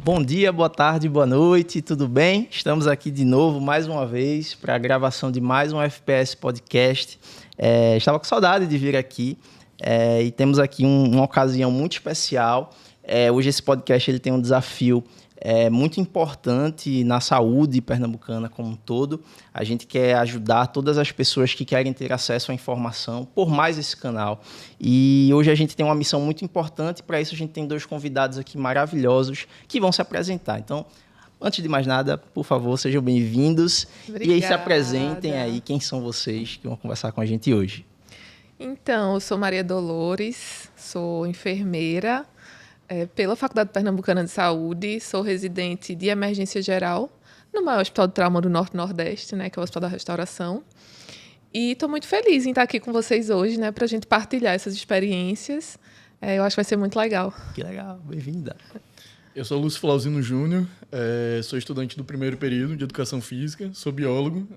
Bom dia, boa tarde, boa noite, tudo bem? Estamos aqui de novo, mais uma vez, para a gravação de mais um FPS Podcast. Estava com saudade de vir aqui e temos aqui uma ocasião muito especial. Hoje esse podcast ele tem um desafio muito importante na saúde pernambucana como um todo. A gente quer ajudar todas as pessoas que querem ter acesso à informação por mais esse canal. E hoje a gente tem uma missão muito importante. Para isso a gente tem dois convidados aqui maravilhosos que vão se apresentar. Então, antes de mais nada, por favor, sejam bem-vindos. Obrigada. E aí se apresentem aí quem são vocês que vão conversar com a gente hoje. Então, eu sou Maria Dolores, sou enfermeira pela Faculdade Pernambucana de Saúde, sou residente de emergência geral no maior hospital de trauma do Norte-Nordeste, né, que é o Hospital da Restauração. E estou muito feliz em estar aqui com vocês hoje, né, para a gente partilhar essas experiências. Eu acho que vai ser muito legal. Que legal, bem-vinda. Eu sou Lúcio Flauzino Júnior, sou estudante do primeiro período de Educação Física, sou biólogo.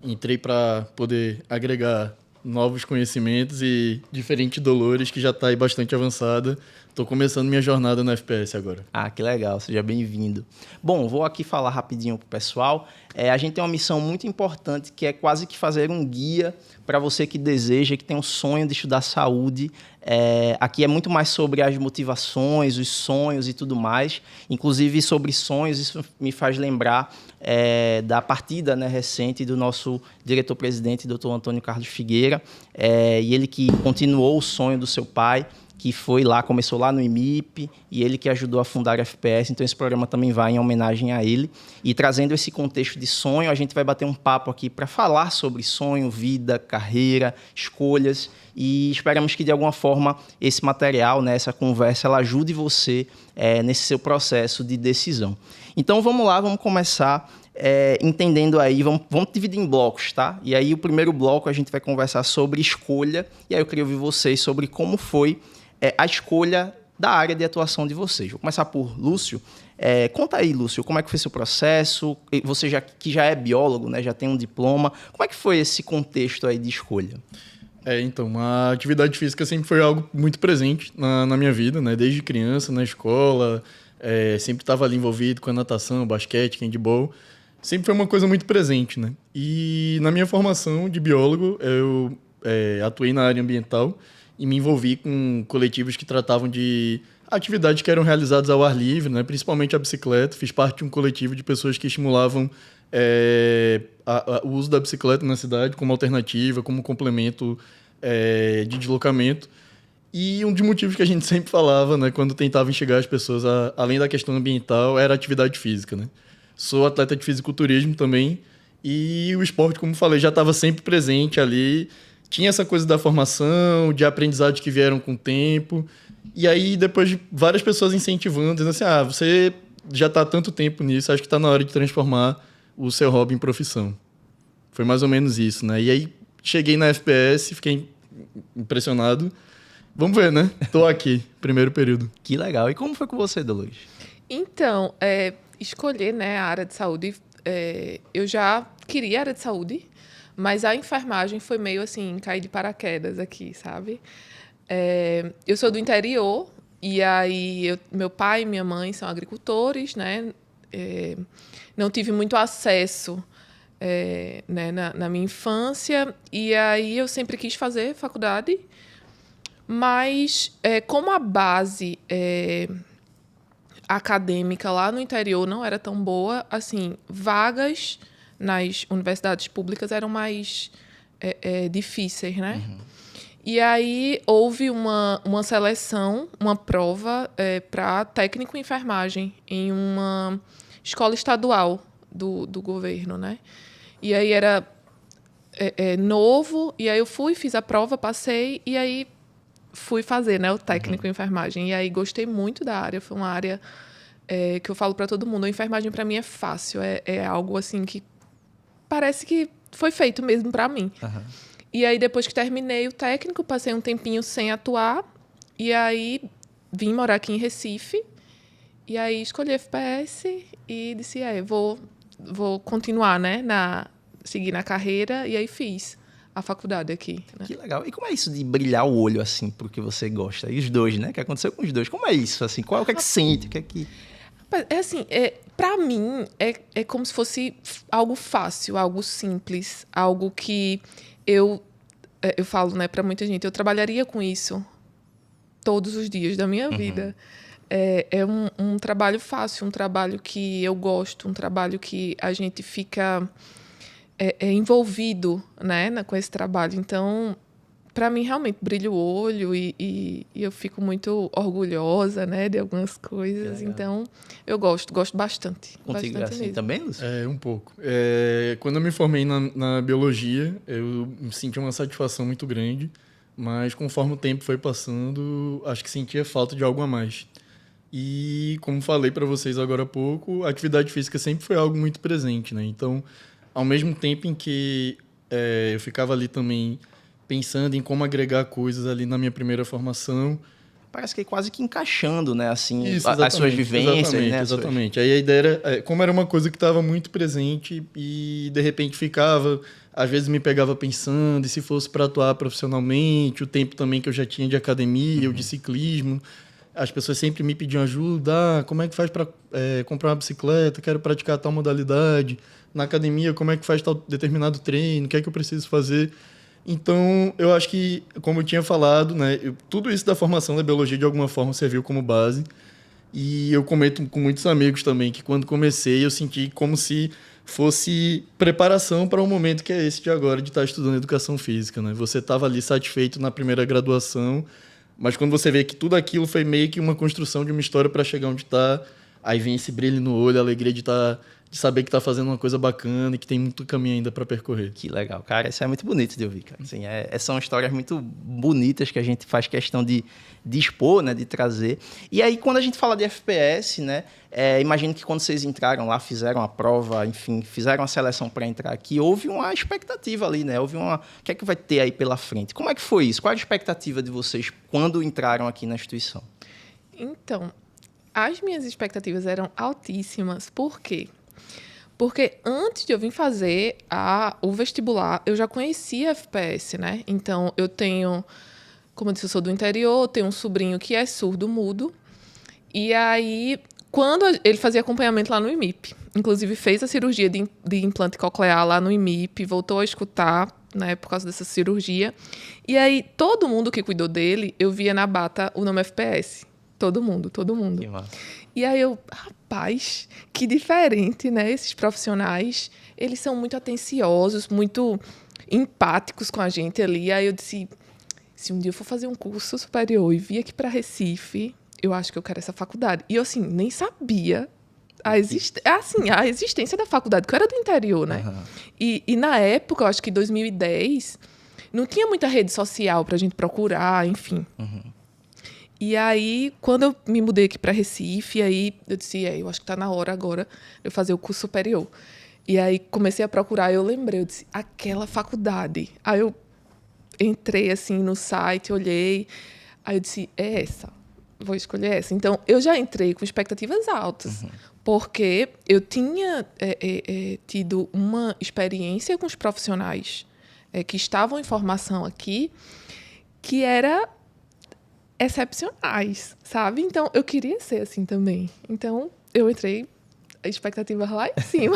Entrei para poder agregar novos conhecimentos e diferentes dolores que já está aí bastante avançada. Estou começando minha jornada na FPS agora. Ah, que legal, seja bem-vindo. Bom, vou aqui falar rapidinho para o pessoal. A gente tem uma missão muito importante que é quase que fazer um guia para você que deseja, que tem um sonho de estudar saúde. Aqui é muito mais sobre as motivações, os sonhos e tudo mais. Inclusive sobre sonhos, isso me faz lembrar da partida, né, recente do nosso diretor-presidente, Dr. Antônio Carlos Figueira, e ele que continuou o sonho do seu pai, que foi lá, começou lá no IMIP, e ele que ajudou a fundar a FPS, então esse programa também vai em homenagem a ele. E trazendo esse contexto de sonho, a gente vai bater um papo aqui para falar sobre sonho, vida, carreira, escolhas, e esperamos que de alguma forma esse material, né, essa conversa, ela ajude você nesse seu processo de decisão. Então vamos lá, vamos começar entendendo aí, vamos dividir em blocos, tá? E aí o primeiro bloco a gente vai conversar sobre escolha, e aí eu queria ouvir vocês sobre como foi a escolha da área de atuação de vocês. Vou começar por Lúcio. Conta aí, Lúcio, como é que foi seu processo? Você que já é biólogo, né, já tem um diploma. Como é que foi esse contexto aí de escolha? Então, a atividade física sempre foi algo muito presente na minha vida, né? Desde criança, na escola, sempre estava ali envolvido com a natação, basquete, handball. Sempre foi uma coisa muito presente, né? E na minha formação de biólogo, eu atuei na área ambiental e me envolvi com coletivos que tratavam de atividades que eram realizadas ao ar livre, né? Principalmente a bicicleta. Fiz parte de um coletivo de pessoas que estimulavam o uso da bicicleta na cidade como alternativa, como complemento de deslocamento. E um dos motivos que a gente sempre falava, né, quando tentava enxergar as pessoas, além da questão ambiental, era a atividade física, né? Sou atleta de fisiculturismo também, e o esporte, como falei, já estava sempre presente ali. Tinha essa coisa da formação, de aprendizados que vieram com o tempo. E aí, depois de várias pessoas incentivando, dizendo assim, você já está há tanto tempo nisso, acho que está na hora de transformar o seu hobby em profissão. Foi mais ou menos isso, né? E aí, cheguei na FPS, fiquei impressionado. Vamos ver, né? Estou aqui, primeiro período. Que legal. E como foi com você, Dolores? Então, escolher, né, a área de saúde, eu já queria a área de saúde, mas a enfermagem foi meio assim, cair de paraquedas aqui, sabe? Eu sou do interior, e aí meu pai e minha mãe são agricultores, né? Não tive muito acesso né, na minha infância, e aí eu sempre quis fazer faculdade, mas como a base acadêmica lá no interior não era tão boa, assim, vagas nas universidades públicas eram mais difíceis, né? Uhum. E aí houve uma seleção, uma prova para técnico em enfermagem em uma escola estadual do governo, né? E aí era novo, e aí eu fiz a prova, passei, e aí fui fazer, né, o técnico em enfermagem. E aí gostei muito da área, foi uma área que eu falo para todo mundo, a enfermagem para mim é fácil, é algo assim que parece que foi feito mesmo para mim. Uhum. E aí depois que terminei o técnico, passei um tempinho sem atuar, e aí vim morar aqui em Recife, e aí escolhi FPS e disse, vou continuar, né, seguir na carreira, e aí fiz a faculdade aqui, né? Que legal. E como é isso de brilhar o olho, assim, pro que você gosta? E os dois, né? O que aconteceu com os dois? Como é isso, assim? O que é que sente? O que é que... É assim, para mim, é como se fosse algo fácil, algo simples, algo que eu falo, né, para muita gente, eu trabalharia com isso todos os dias da minha vida. É um trabalho fácil, um trabalho que eu gosto, um trabalho que a gente fica envolvido, né, com esse trabalho. Então, para mim, realmente, brilha o olho e eu fico muito orgulhosa, né, de algumas coisas. Então, eu gosto bastante. Contigo bastante é assim mesmo. também, Lúcio? Um pouco. Quando eu me formei na biologia, eu senti uma satisfação muito grande, mas conforme o tempo foi passando, acho que sentia falta de algo a mais. E, como falei para vocês agora há pouco, a atividade física sempre foi algo muito presente, né? Então, ao mesmo tempo em que eu ficava ali também pensando em como agregar coisas ali na minha primeira formação. Parece que quase que encaixando, né? Assim, Isso, as suas vivências, exatamente, né? Exatamente. Aí a ideia era, como era uma coisa que estava muito presente e de repente ficava, às vezes me pegava pensando, e se fosse para atuar profissionalmente, o tempo também que eu já tinha de academia, ou de ciclismo, as pessoas sempre me pediam ajuda, como é que faz para comprar uma bicicleta, quero praticar tal modalidade, na academia, como é que faz tal determinado treino, o que é que eu preciso fazer. Então, eu acho que, como eu tinha falado, né, tudo isso da formação da biologia, de alguma forma, serviu como base. E eu comento com muitos amigos também que, quando comecei, eu senti como se fosse preparação para um momento que é esse de agora, de estar estudando educação física, né? Você estava ali satisfeito na primeira graduação, mas quando você vê que tudo aquilo foi meio que uma construção de uma história para chegar onde está, aí vem esse brilho no olho, a alegria de saber que está fazendo uma coisa bacana e que tem muito caminho ainda para percorrer. Que legal, cara. Isso é muito bonito de ouvir, cara. Assim, são histórias muito bonitas que a gente faz questão de expor, né, de trazer. E aí, quando a gente fala de FPS, né, imagino que quando vocês entraram lá, fizeram a prova, enfim, fizeram a seleção para entrar aqui, houve uma expectativa ali, né? O que é que vai ter aí pela frente? Como é que foi isso? Qual a expectativa de vocês quando entraram aqui na instituição? Então, as minhas expectativas eram altíssimas. Por quê? Porque antes de eu vir fazer o vestibular, eu já conhecia a FPS, né? Então, eu tenho, como eu disse, eu sou do interior, tenho um sobrinho que é surdo-mudo. E aí, quando ele fazia acompanhamento lá no IMIP, inclusive fez a cirurgia de implante coclear lá no IMIP, voltou a escutar, né, por causa dessa cirurgia. E aí, todo mundo que cuidou dele, eu via na bata o nome FPS. Todo mundo. Que massa. E aí rapaz, que diferente, né? Esses profissionais, eles são muito atenciosos, muito empáticos com a gente ali. E aí eu disse, se um dia eu for fazer um curso superior e vir aqui para Recife, eu acho que eu quero essa faculdade. E eu, assim, nem sabia a existência da faculdade, porque eu era do interior, né? Uhum. E na época, eu acho que em 2010, não tinha muita rede social para a gente procurar, enfim. Uhum. E aí, quando eu me mudei aqui para Recife, aí eu disse, eu acho que está na hora agora de eu fazer o curso superior. E aí comecei a procurar, eu lembrei, eu disse, aquela faculdade. Aí eu entrei assim no site, olhei, aí eu disse, é essa, vou escolher essa. Então, eu já entrei com expectativas altas, porque eu tinha tido uma experiência com os profissionais que estavam em formação aqui, que era excepcionais, sabe? Então, eu queria ser assim também. Então, eu entrei, a expectativa lá em cima.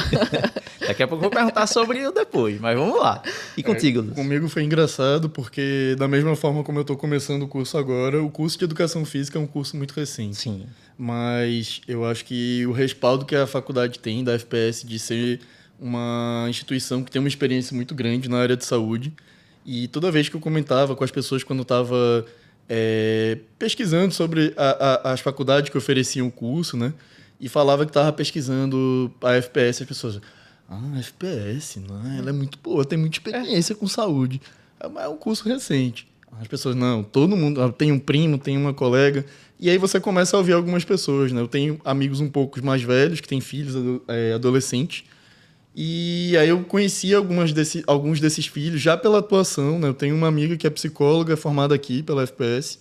Daqui a pouco eu vou perguntar sobre o depois, mas vamos lá. E contigo, Lúcio? Comigo foi engraçado, porque da mesma forma como eu estou começando o curso agora, o curso de Educação Física é um curso muito recente. Sim. Mas eu acho que o respaldo que a faculdade tem da FPS de ser uma instituição que tem uma experiência muito grande na área de saúde. E toda vez que eu comentava com as pessoas quando eu estava pesquisando sobre as faculdades que ofereciam o curso, né? E falava que estava pesquisando a FPS, as pessoas... a FPS, não, ela é muito boa, tem muita experiência com saúde. É um curso recente. As pessoas, não, todo mundo... Tem um primo, tem uma colega... E aí você começa a ouvir algumas pessoas, né? Eu tenho amigos um pouco mais velhos, que têm filhos adolescentes. E aí eu conheci alguns desses filhos já pela atuação, né? Eu tenho uma amiga que é psicóloga, formada aqui pela FPS.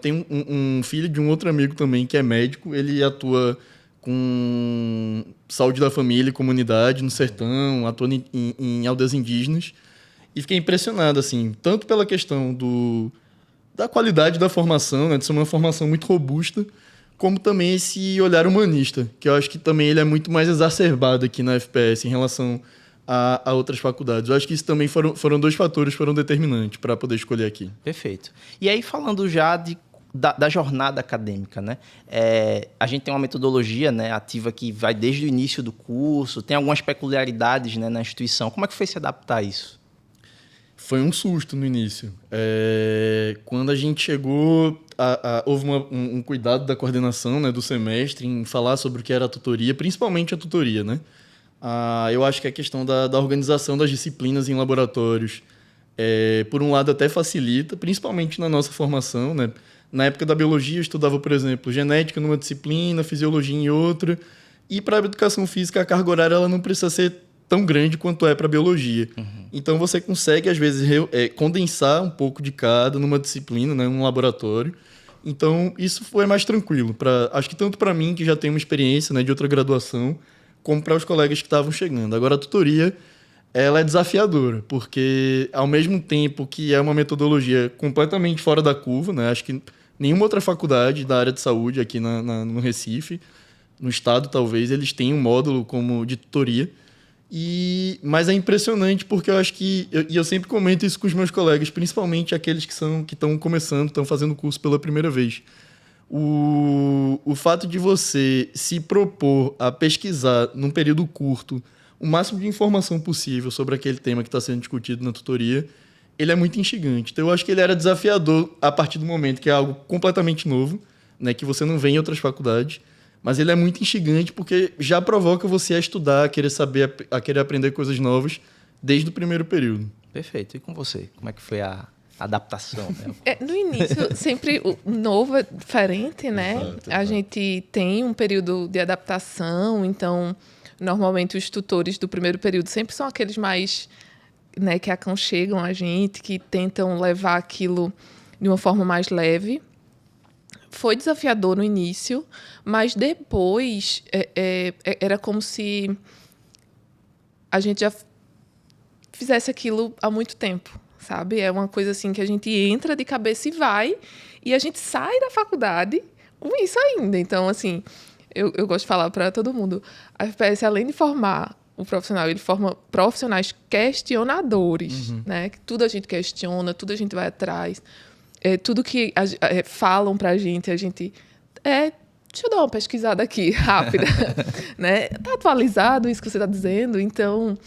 Tem um filho de um outro amigo também que é médico. Ele atua com saúde da família e comunidade no sertão, atuando em aldeias indígenas. E fiquei impressionado, assim, tanto pela questão da qualidade da formação, né, de ser uma formação muito robusta, como também esse olhar humanista, que eu acho que também ele é muito mais exacerbado aqui na FPS em relação a outras faculdades. Eu acho que isso também foram 2 fatores, foram determinantes para poder escolher aqui. Perfeito. E aí, falando já da jornada acadêmica, né? A gente tem uma metodologia, né, ativa que vai desde o início do curso, tem algumas peculiaridades, né, na instituição. Como é que foi se adaptar a isso? Foi um susto no início. Quando a gente chegou, houve um cuidado da coordenação, né, do semestre em falar sobre o que era a tutoria, principalmente a tutoria, né? Eu acho que a questão da organização das disciplinas em laboratórios, por um lado, até facilita, principalmente na nossa formação, né? Na época da biologia, eu estudava, por exemplo, genética numa disciplina, fisiologia em outra, e para a educação física, a carga horária ela não precisa ser tão grande quanto é para a biologia. Então, você consegue, às vezes, condensar um pouco de cada numa disciplina, né, num laboratório. Então, isso foi mais tranquilo. Acho que tanto para mim, que já tenho uma experiência, né, de outra graduação, como para os colegas que estavam chegando. Agora, a tutoria, ela é desafiadora, porque, ao mesmo tempo que é uma metodologia completamente fora da curva, né, acho que nenhuma outra faculdade da área de saúde aqui no Recife, no estado, talvez, eles tenham um módulo como de tutoria. Mas é impressionante porque eu acho que... eu sempre comento isso com os meus colegas, principalmente aqueles que estão começando, estão fazendo o curso pela primeira vez. O fato de você se propor a pesquisar, num período curto, o máximo de informação possível sobre aquele tema que está sendo discutido na tutoria, ele é muito instigante. Então, eu acho que ele era desafiador a partir do momento que é algo completamente novo, né, que você não vê em outras faculdades, mas ele é muito instigante porque já provoca você a estudar, a querer saber, a querer aprender coisas novas desde o primeiro período. Perfeito. E com você? Como é que foi a adaptação? Né? No início, sempre o novo é diferente, né? Exato. A gente tem um período de adaptação, então, normalmente, os tutores do primeiro período sempre são aqueles mais, né, que aconchegam a gente, que tentam levar aquilo de uma forma mais leve. Foi desafiador no início, mas depois era como se a gente já fizesse aquilo há muito tempo, sabe? É uma coisa assim que a gente entra de cabeça e vai, e a gente sai da faculdade com isso ainda. Então, assim, eu gosto de falar para todo mundo, a FPS, além de formar o profissional, ele forma profissionais questionadores, né? Tudo a gente questiona, tudo a gente vai atrás. Tudo que falam pra gente, a gente... deixa eu dar uma pesquisada aqui, rápida. Né? Tá atualizado isso que você está dizendo? Então,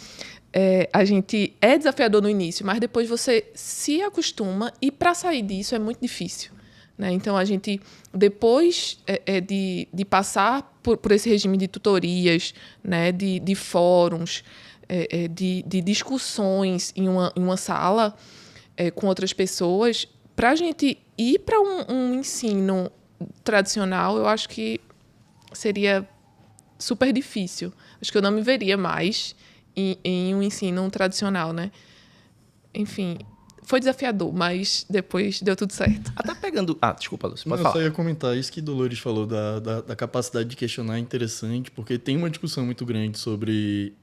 a gente é desafiador no início, mas depois você se acostuma e para sair disso é muito difícil. Né? Então, a gente, depois de passar por esse regime de tutorias, né? de fóruns, de discussões em uma sala com outras pessoas... Para a gente ir para um ensino tradicional, eu acho que seria super difícil. Acho que eu não me veria mais em um ensino tradicional, né? Enfim, foi desafiador, mas depois deu tudo certo. Até pegando... desculpa, Lúcio, pode Eu falar. só ia comentar, isso que Dolores falou da capacidade de questionar é interessante, porque tem uma discussão muito grande sobre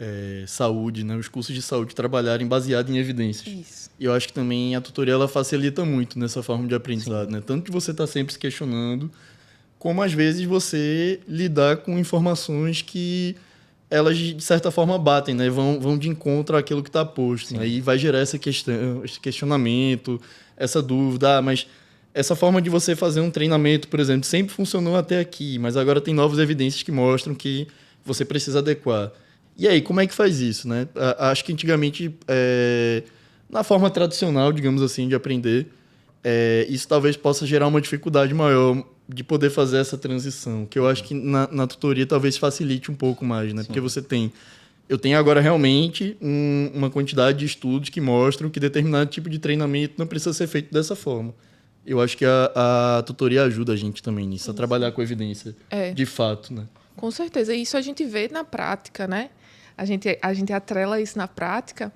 saúde, né? Os cursos de saúde trabalharem baseado em evidências. Isso. E eu acho que também a tutoria ela facilita muito nessa forma de aprendizado, né? Tanto que você está sempre se questionando, como às vezes você lidar com informações que elas, de certa forma, batem, né? Vão de encontro àquilo que está posto. Né? E vai gerar esse questionamento, essa dúvida. Mas essa forma de você fazer um treinamento, por exemplo, sempre funcionou até aqui, mas agora tem novas evidências que mostram que você precisa adequar. E aí, como é que faz isso? Né? Acho que antigamente, na forma tradicional, digamos assim, de aprender, isso talvez possa gerar uma dificuldade maior de poder fazer essa transição, que eu acho que na tutoria talvez facilite um pouco mais, né? Sim. Porque eu tenho agora realmente uma quantidade de estudos que mostram que determinado tipo de treinamento não precisa ser feito dessa forma. Eu acho que a tutoria ajuda a gente também nisso, a trabalhar com evidência, de fato, né? Com certeza, isso a gente vê na prática, né? A gente atrela isso na prática,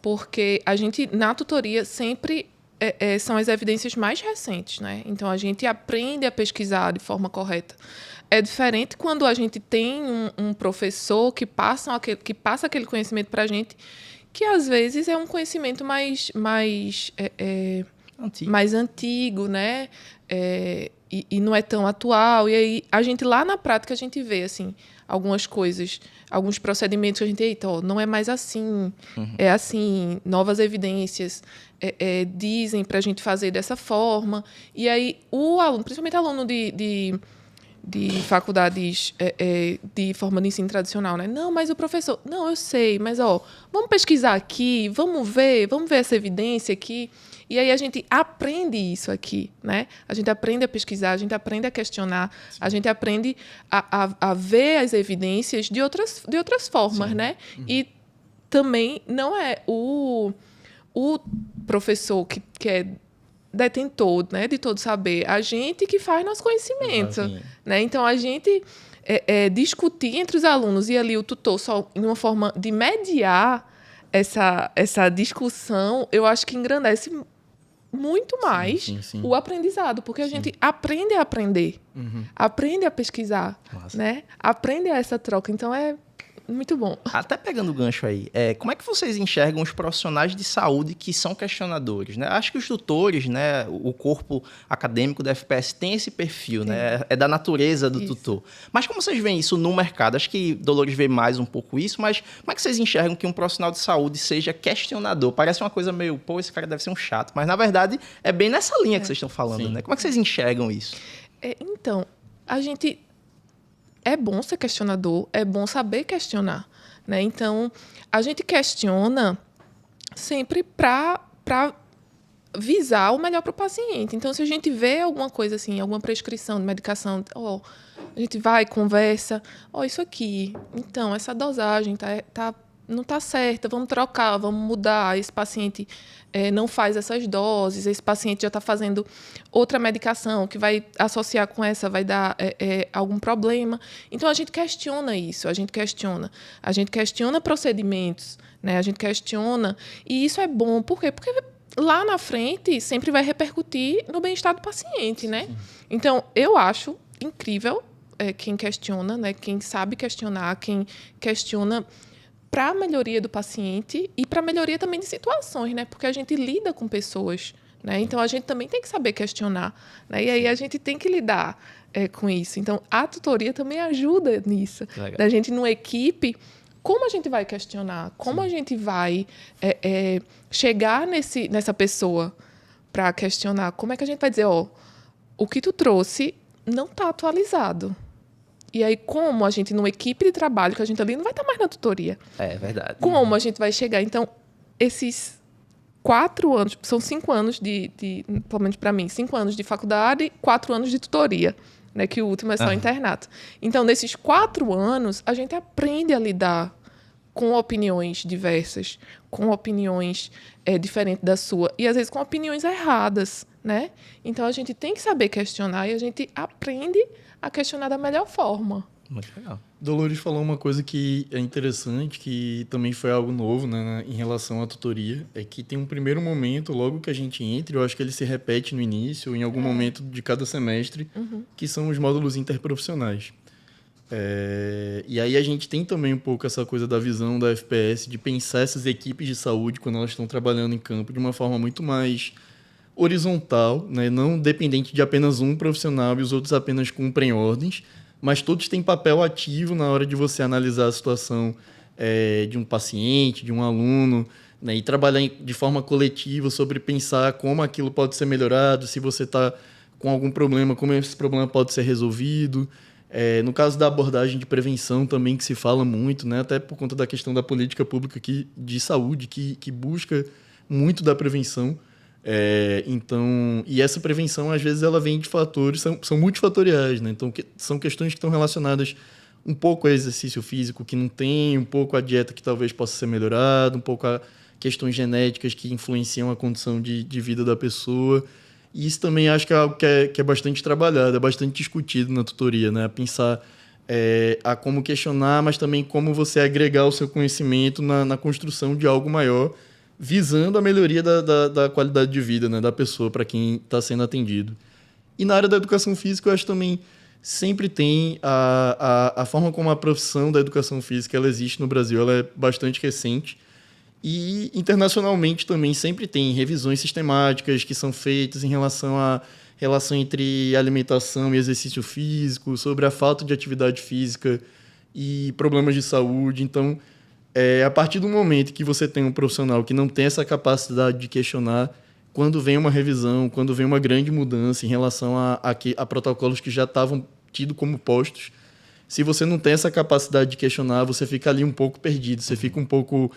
porque a gente, na tutoria, sempre... são as evidências mais recentes, né? Então, a gente aprende a pesquisar de forma correta. É diferente quando a gente tem um professor que passa aquele conhecimento para a gente, que, às vezes, é um conhecimento mais mais antigo, né? E não é tão atual. E aí, lá na prática, a gente vê, assim, algumas coisas, alguns procedimentos que a gente, eita, ó, não é mais assim, é assim, novas evidências dizem para a gente fazer dessa forma. E aí, o aluno, principalmente aluno de faculdades de forma de ensino tradicional, né? Não, mas o professor... Não, eu sei, mas, vamos pesquisar aqui, vamos ver essa evidência aqui. E aí a gente aprende isso aqui, né? A gente aprende a pesquisar, a gente aprende a questionar, a gente aprende a ver as evidências de outras formas, né? E também não é o professor que é detentor, né, de todo saber, a gente que faz nosso conhecimento, né? Então a gente discutir entre os alunos e ali o tutor só em uma forma de mediar essa discussão, eu acho que engrandece muito mais o aprendizado, porque a gente aprende a aprender, aprende a pesquisar, né? Aprende a essa troca. Então é muito bom. Até pegando o gancho aí, como é que vocês enxergam os profissionais de saúde que são questionadores, né? Acho que os tutores, né, o corpo acadêmico da FPS tem esse perfil, né? É da natureza do tutor. Mas como vocês veem isso no mercado? Acho que Dolores vê mais um pouco isso, mas como é que vocês enxergam que um profissional de saúde seja questionador? Parece uma coisa meio, pô, esse cara deve ser um chato, mas na verdade é bem nessa linha que vocês estão falando, né? Como é que vocês enxergam isso? Então, a gente... É bom ser questionador, é bom saber questionar, né? Então, a gente questiona sempre para visar o melhor para o paciente. Então, se a gente vê alguma coisa assim, alguma prescrição de medicação, a gente vai, conversa, isso aqui, então, essa dosagem não está certa, vamos trocar, vamos mudar, esse paciente não faz essas doses, esse paciente já está fazendo outra medicação que vai associar com essa, vai dar algum problema. Então, a gente questiona isso, a gente questiona procedimentos, né? A gente questiona, e isso é bom, por quê? Porque lá na frente sempre vai repercutir no bem-estar do paciente, né? Então, eu acho incrível quem questiona, né? Quem sabe questionar, quem questiona para a melhoria do paciente e para a melhoria também de situações, né? Porque a gente lida com pessoas, né? Então, a gente também tem que saber questionar, né? E aí a gente tem que lidar com isso. Então, a tutoria também ajuda nisso. Legal. Da gente, numa equipe, como a gente vai questionar? Como a gente vai chegar nessa pessoa para questionar? Como é que a gente vai dizer, o que tu trouxe não está atualizado? E aí, como a gente, numa equipe de trabalho, que a gente ali não vai estar mais na tutoria. É verdade. Como a gente vai chegar? Então, esses 4 anos, são 5 anos pelo menos para mim, 5 anos de faculdade, 4 anos de tutoria, né? Que o último é só internato. Então, nesses 4 anos, a gente aprende a lidar com opiniões diversas, com opiniões diferentes da sua, e às vezes com opiniões erradas, né? Então, a gente tem que saber questionar e a gente aprende a questionar da melhor forma. Muito legal. Dolores falou uma coisa que é interessante, que também foi algo novo, né, em relação à tutoria, é que tem um primeiro momento, logo que a gente entra, eu acho que ele se repete no início, ou em algum momento de cada semestre, que são os módulos interprofissionais. E aí a gente tem também um pouco essa coisa da visão da FPS, de pensar essas equipes de saúde, quando elas estão trabalhando em campo, de uma forma muito mais horizontal, né? Não dependente de apenas um profissional e os outros apenas cumprem ordens, mas todos têm papel ativo na hora de você analisar a situação de um paciente, de um aluno, né? E trabalhar de forma coletiva sobre pensar como aquilo pode ser melhorado, se você está com algum problema, como esse problema pode ser resolvido. No caso da abordagem de prevenção também, que se fala muito, né? Até por conta da questão da política pública de saúde, que busca muito da prevenção. Então, e essa prevenção, às vezes, ela vem de fatores, são multifatoriais, né? Então, são questões que estão relacionadas um pouco ao exercício físico que não tem, um pouco à dieta que talvez possa ser melhorada, um pouco a questões genéticas que influenciam a condição de vida da pessoa. E isso também acho que é algo que é bastante trabalhado, é bastante discutido na tutoria, né? A pensar a como questionar, mas também como você agregar o seu conhecimento na construção de algo maior, visando a melhoria da qualidade de vida, né, da pessoa, para quem está sendo atendido. E na área da educação física, eu acho também sempre tem a forma como a profissão da educação física ela existe no Brasil, ela é bastante recente. E internacionalmente também sempre tem revisões sistemáticas que são feitas em relação à relação entre alimentação e exercício físico, sobre a falta de atividade física e problemas de saúde. Então, a partir do momento que você tem um profissional que não tem essa capacidade de questionar, quando vem uma revisão, quando vem uma grande mudança em relação a protocolos que já estavam tidos como postos, se você não tem essa capacidade de questionar, você fica ali um pouco perdido, você fica um pouco...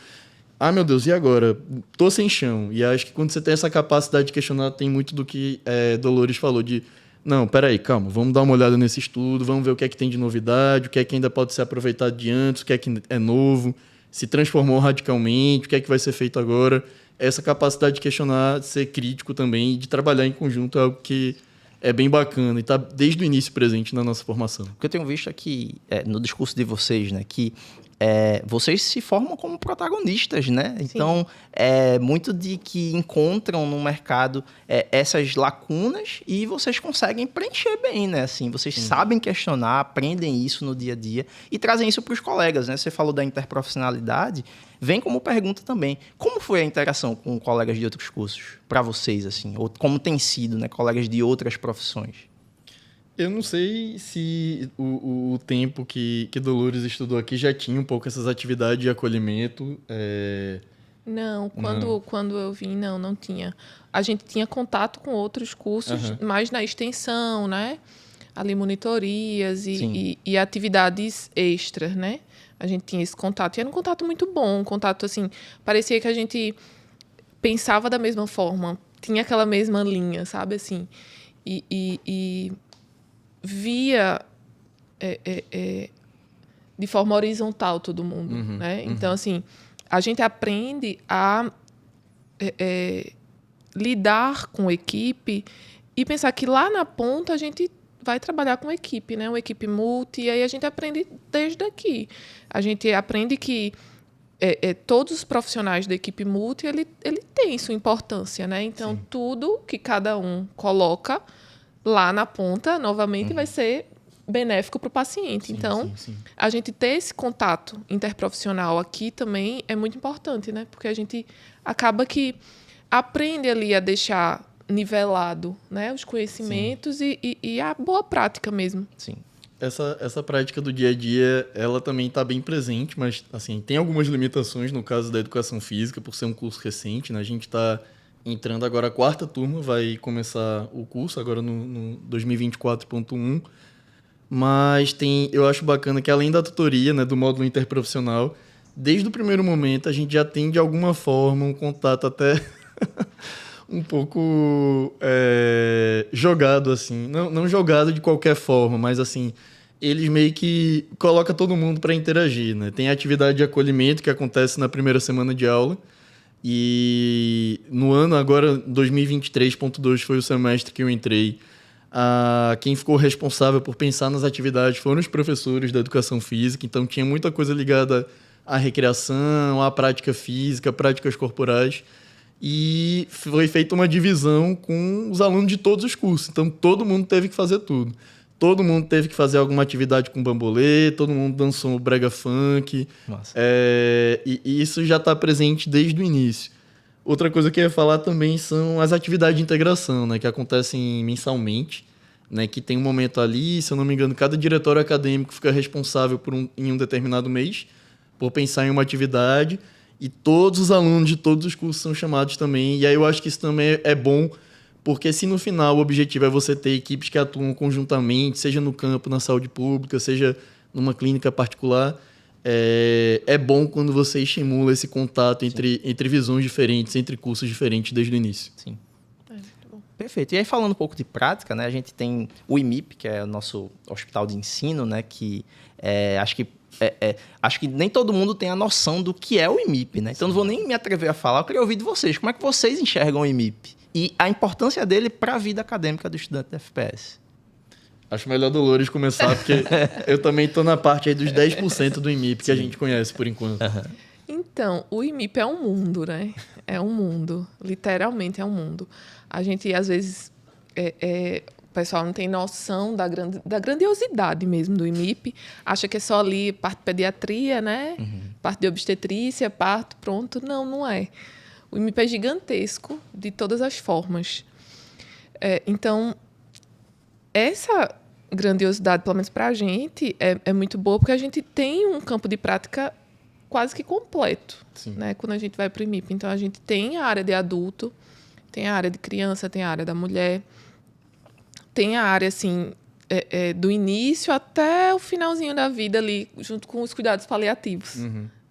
Ah, meu Deus, e agora? Tô sem chão. E acho que quando você tem essa capacidade de questionar, tem muito do que Dolores falou de... Não, peraí, calma, vamos dar uma olhada nesse estudo, vamos ver o que é que tem de novidade, o que é que ainda pode ser aproveitado de antes, o que é que é novo, se transformou radicalmente, o que é que vai ser feito agora. Essa capacidade de questionar, de ser crítico também e de trabalhar em conjunto é algo que é bem bacana e está desde o início presente na nossa formação. O que eu tenho visto aqui no discurso de vocês, né, que vocês se formam como protagonistas, né? Sim. Então, muito de que encontram no mercado essas lacunas e vocês conseguem preencher bem, né? Assim, vocês sabem questionar, aprendem isso no dia a dia e trazem isso para os colegas, né? Você falou da interprofissionalidade, vem como pergunta também. Como foi a interação com colegas de outros cursos para vocês, assim? Ou como tem sido, né? Colegas de outras profissões? Eu não sei se o tempo que Dolores estudou aqui já tinha um pouco essas atividades de acolhimento. Não, quando eu vim, não tinha. A gente tinha contato com outros cursos, mais na extensão, né? Ali monitorias e atividades extras, né? A gente tinha esse contato. E era um contato muito bom, um contato, assim, parecia que a gente pensava da mesma forma, tinha aquela mesma linha, sabe, assim. E via de forma horizontal todo mundo, né? Então, assim, a gente aprende a lidar com equipe e pensar que lá na ponta a gente vai trabalhar com equipe, né? Uma equipe multi, e aí a gente aprende desde aqui. A gente aprende que todos os profissionais da equipe multi, ele tem sua importância, né? Então, tudo que cada um coloca lá na ponta, novamente, vai ser benéfico para o paciente. Então, a gente ter esse contato interprofissional aqui também é muito importante, né? Porque a gente acaba que aprende ali a deixar nivelado, né, os conhecimentos e a boa prática mesmo. Sim. Essa prática do dia a dia, ela também está bem presente, mas assim, tem algumas limitações no caso da educação física, por ser um curso recente, né? A gente está entrando agora a 4ª turma, vai começar o curso agora no 2024.1, mas eu acho bacana que além da tutoria, né, do módulo interprofissional, desde o primeiro momento a gente já tem de alguma forma um contato até um pouco jogado, assim, não jogado de qualquer forma, mas assim, eles meio que colocam todo mundo para interagir, né? Tem a atividade de acolhimento que acontece na primeira semana de aula. E no ano agora, 2023.2, foi o semestre que eu entrei. Quem ficou responsável por pensar nas atividades foram os professores da educação física. Então tinha muita coisa ligada à recreação, à prática física, práticas corporais. E foi feita uma divisão com os alunos de todos os cursos. Então todo mundo teve que fazer tudo. Todo mundo teve que fazer alguma atividade com bambolê, todo mundo dançou brega funk. E isso já está presente desde o início. Outra coisa que eu ia falar também são as atividades de integração, né, que acontecem mensalmente, né, que tem um momento ali, se eu não me engano, cada diretório acadêmico fica responsável em um determinado mês por pensar em uma atividade e todos os alunos de todos os cursos são chamados também. E aí eu acho que isso também é bom, porque se no final o objetivo é você ter equipes que atuam conjuntamente, seja no campo, na saúde pública, seja numa clínica particular, é bom quando você estimula esse contato entre visões diferentes, entre cursos diferentes desde o início. Sim. Muito bom. Perfeito. E aí, falando um pouco de prática, né, a gente tem o IMIP, que é o nosso hospital de ensino, né, que acho que nem todo mundo tem a noção do que é o IMIP, né? Então, não vou nem me atrever a falar, eu queria ouvir de vocês. Como é que vocês enxergam o IMIP? E a importância dele para a vida acadêmica do estudante da FPS. Acho melhor Dolores começar, porque eu também estou na parte aí dos 10% do IMIP que a gente conhece por enquanto. Então, o IMIP é um mundo, né? É um mundo. Literalmente é um mundo. A gente, às vezes, o pessoal não tem noção da grandiosidade mesmo do IMIP. Acha que é só ali parte de pediatria, né? parte de obstetrícia, parto, pronto. Não é. O IMIP é gigantesco de todas as formas. Então, essa grandiosidade, pelo menos para a gente, é muito boa, porque a gente tem um campo de prática quase que completo, né, quando a gente vai para o IMIP. Então, a gente tem a área de adulto, tem a área de criança, tem a área da mulher, tem a área, assim, do início até o finalzinho da vida ali, junto com os cuidados paliativos.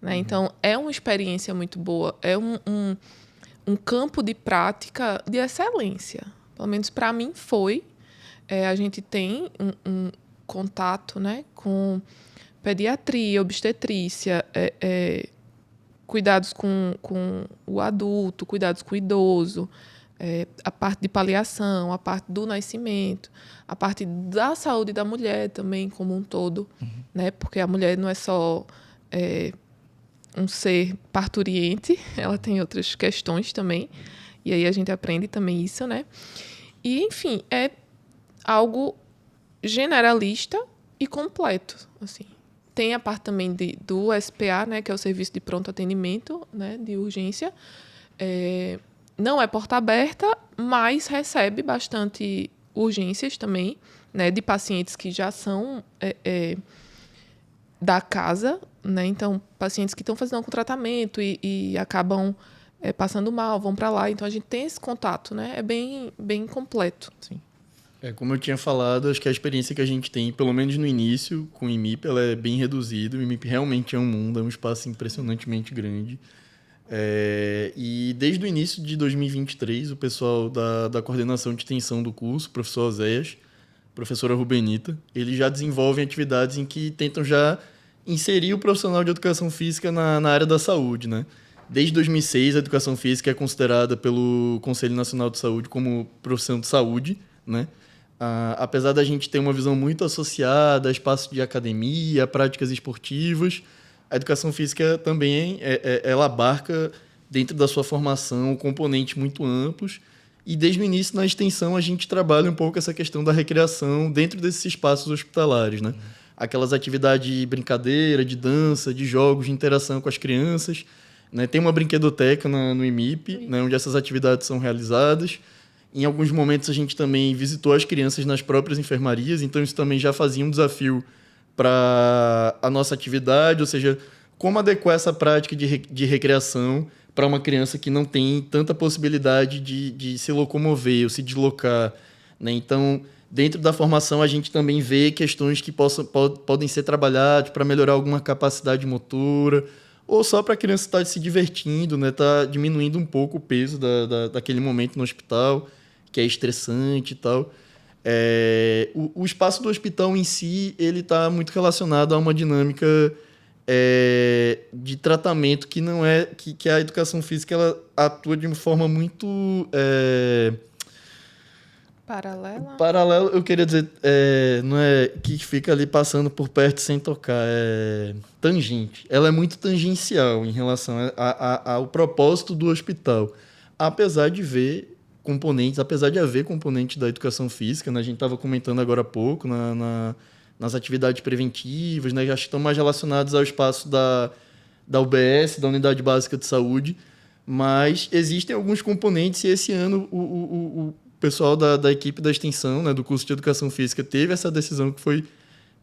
Né? Então, é uma experiência muito boa, é um campo de prática de excelência. Pelo menos para mim foi. A gente tem um contato, né, com pediatria, obstetrícia, cuidados com o adulto, cuidados com o idoso, a parte de paliação, a parte do nascimento, a parte da saúde da mulher também como um todo, né, porque a mulher não é só um ser parturiente, ela tem outras questões também, e aí a gente aprende também isso, né? E, enfim, é algo generalista e completo, assim. Tem a parte também do SPA, né, que é o Serviço de Pronto Atendimento, né, de urgência. Não é porta aberta, mas recebe bastante urgências também, né, de pacientes que já são da casa, né? Então, pacientes que estão fazendo algum tratamento e acabam passando mal, vão para lá. Então, a gente tem esse contato, né? É bem, bem completo. Sim. Como eu tinha falado, acho que a experiência que a gente tem, pelo menos no início, com o IMIP, ela é bem reduzida. O IMIP realmente é um mundo, é um espaço impressionantemente grande. E desde o início de 2023, o pessoal da coordenação de extensão do curso, o professor Oséias, professora Rubenita, eles já desenvolvem atividades em que tentam já inserir o profissional de educação física na área da saúde, né? Desde 2006, a educação física é considerada pelo Conselho Nacional de Saúde como profissão de saúde, né? Apesar da gente ter uma visão muito associada a espaços de academia, a práticas esportivas, a educação física também ela abarca, dentro da sua formação, componentes muito amplos. E desde o início, na extensão, a gente trabalha um pouco essa questão da recreação dentro desses espaços hospitalares, né? Aquelas atividades de brincadeira, de dança, de jogos, de interação com as crianças, né? Tem uma brinquedoteca no IMIP, né, onde essas atividades são realizadas. Em alguns momentos, a gente também visitou as crianças nas próprias enfermarias, então isso também já fazia um desafio para a nossa atividade, ou seja, como adequar essa prática de recreação para uma criança que não tem tanta possibilidade de se locomover ou se deslocar, né? Então, dentro da formação, a gente também vê questões que podem ser trabalhadas para melhorar alguma capacidade motora, ou só para a criança estar se divertindo, né? Tá diminuindo um pouco o peso daquele momento no hospital, que é estressante e tal. O espaço do hospital em si, ele está muito relacionado a uma dinâmica de tratamento que não é... que a educação física ela atua de uma forma muito... Paralela, eu queria dizer, não é que fica ali passando por perto sem tocar, é tangente. Ela é muito tangencial em relação ao propósito do hospital. Apesar de haver componentes da educação física, né? A gente estava comentando agora há pouco, nas atividades preventivas, né? Já estão mais relacionados ao espaço da UBS, da Unidade Básica de Saúde, mas existem alguns componentes e esse ano o pessoal da equipe da extensão, né, do curso de Educação Física, teve essa decisão que foi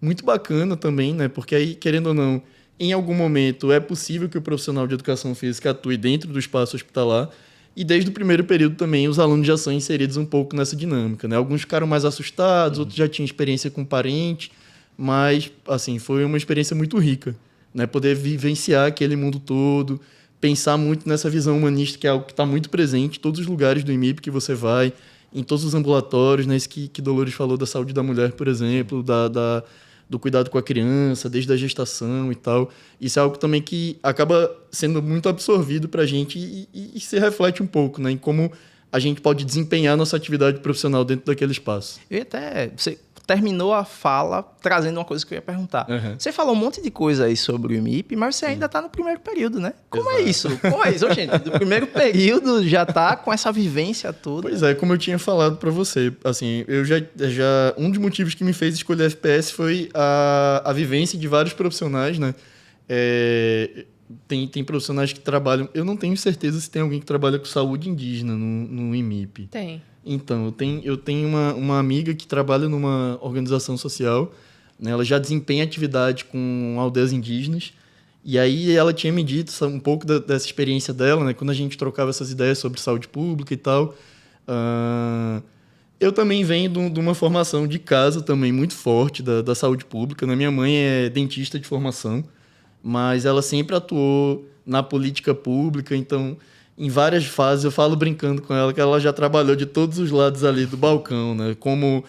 muito bacana também, né, porque aí, querendo ou não, em algum momento é possível que o profissional de Educação Física atue dentro do espaço hospitalar e desde o primeiro período também os alunos já são inseridos um pouco nessa dinâmica, né? Alguns ficaram mais assustados, outros já tinham experiência com parente, mas, assim, foi uma experiência muito rica, né? Poder vivenciar aquele mundo todo, pensar muito nessa visão humanista, que é algo que está muito presente em todos os lugares do IMIP que você vai, em todos os ambulatórios, né? Isso que Dolores falou da saúde da mulher, por exemplo, do cuidado com a criança, desde a gestação e tal. Isso é algo também que acaba sendo muito absorvido para a gente e se reflete um pouco, né? Em como a gente pode desempenhar nossa atividade profissional dentro daquele espaço. Você terminou a fala trazendo uma coisa que eu ia perguntar. Uhum. Você falou um monte de coisa aí sobre o IMIP, mas você ainda está no primeiro período, né? Como é isso? Como é isso, gente? Do primeiro período já está com essa vivência toda. Pois é, como eu tinha falado para você, assim, eu já um dos motivos que me fez escolher FPS foi a vivência de vários profissionais, né? tem profissionais que trabalham... Eu não tenho certeza se tem alguém que trabalha com saúde indígena no IMIP. Tem. Então, eu tenho uma amiga que trabalha numa organização social, né? Ela já desempenha atividade com aldeias indígenas, e aí ela tinha me dito um pouco dessa experiência dela, né? Quando a gente trocava essas ideias sobre saúde pública e tal. Eu também venho de uma formação de casa também muito forte da saúde pública, né? Minha mãe é dentista de formação, mas ela sempre atuou na política pública, então... Em várias fases, eu falo brincando com ela que ela já trabalhou de todos os lados ali do balcão, né? Como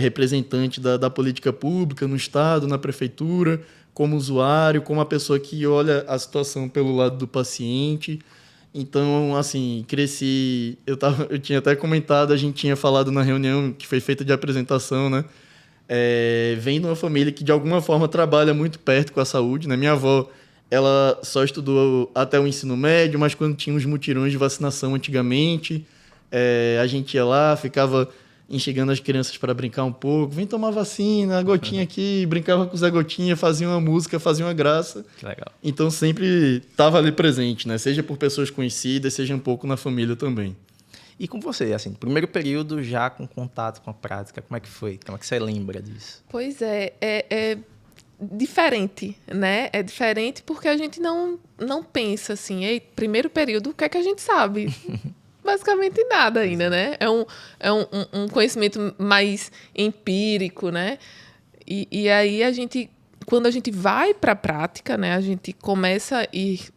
representante da política pública no Estado, na prefeitura, como usuário, como a pessoa que olha a situação pelo lado do paciente. Então, assim, cresci... Eu tinha até comentado, a gente tinha falado na reunião que foi feita de apresentação, né? Vem de uma família que, de alguma forma, trabalha muito perto com a saúde, né? Minha avó... Ela só estudou até o ensino médio, mas quando tinha os mutirões de vacinação antigamente, a gente ia lá, ficava instigando as crianças para brincar um pouco. Vem tomar vacina, a gotinha aqui. Brincava com o Zé Gotinha, fazia uma música, fazia uma graça. Que legal. Então sempre estava ali presente, né? Seja por pessoas conhecidas, seja um pouco na família também. E com você, assim, primeiro período já com contato com a prática, como é que foi? Como é que você lembra disso? Pois é diferente, né? É diferente porque a gente não pensa assim, primeiro período, o que é que a gente sabe? Basicamente nada ainda, né? É um conhecimento mais empírico, né? E aí quando a gente vai para a prática, né? A gente começa a ir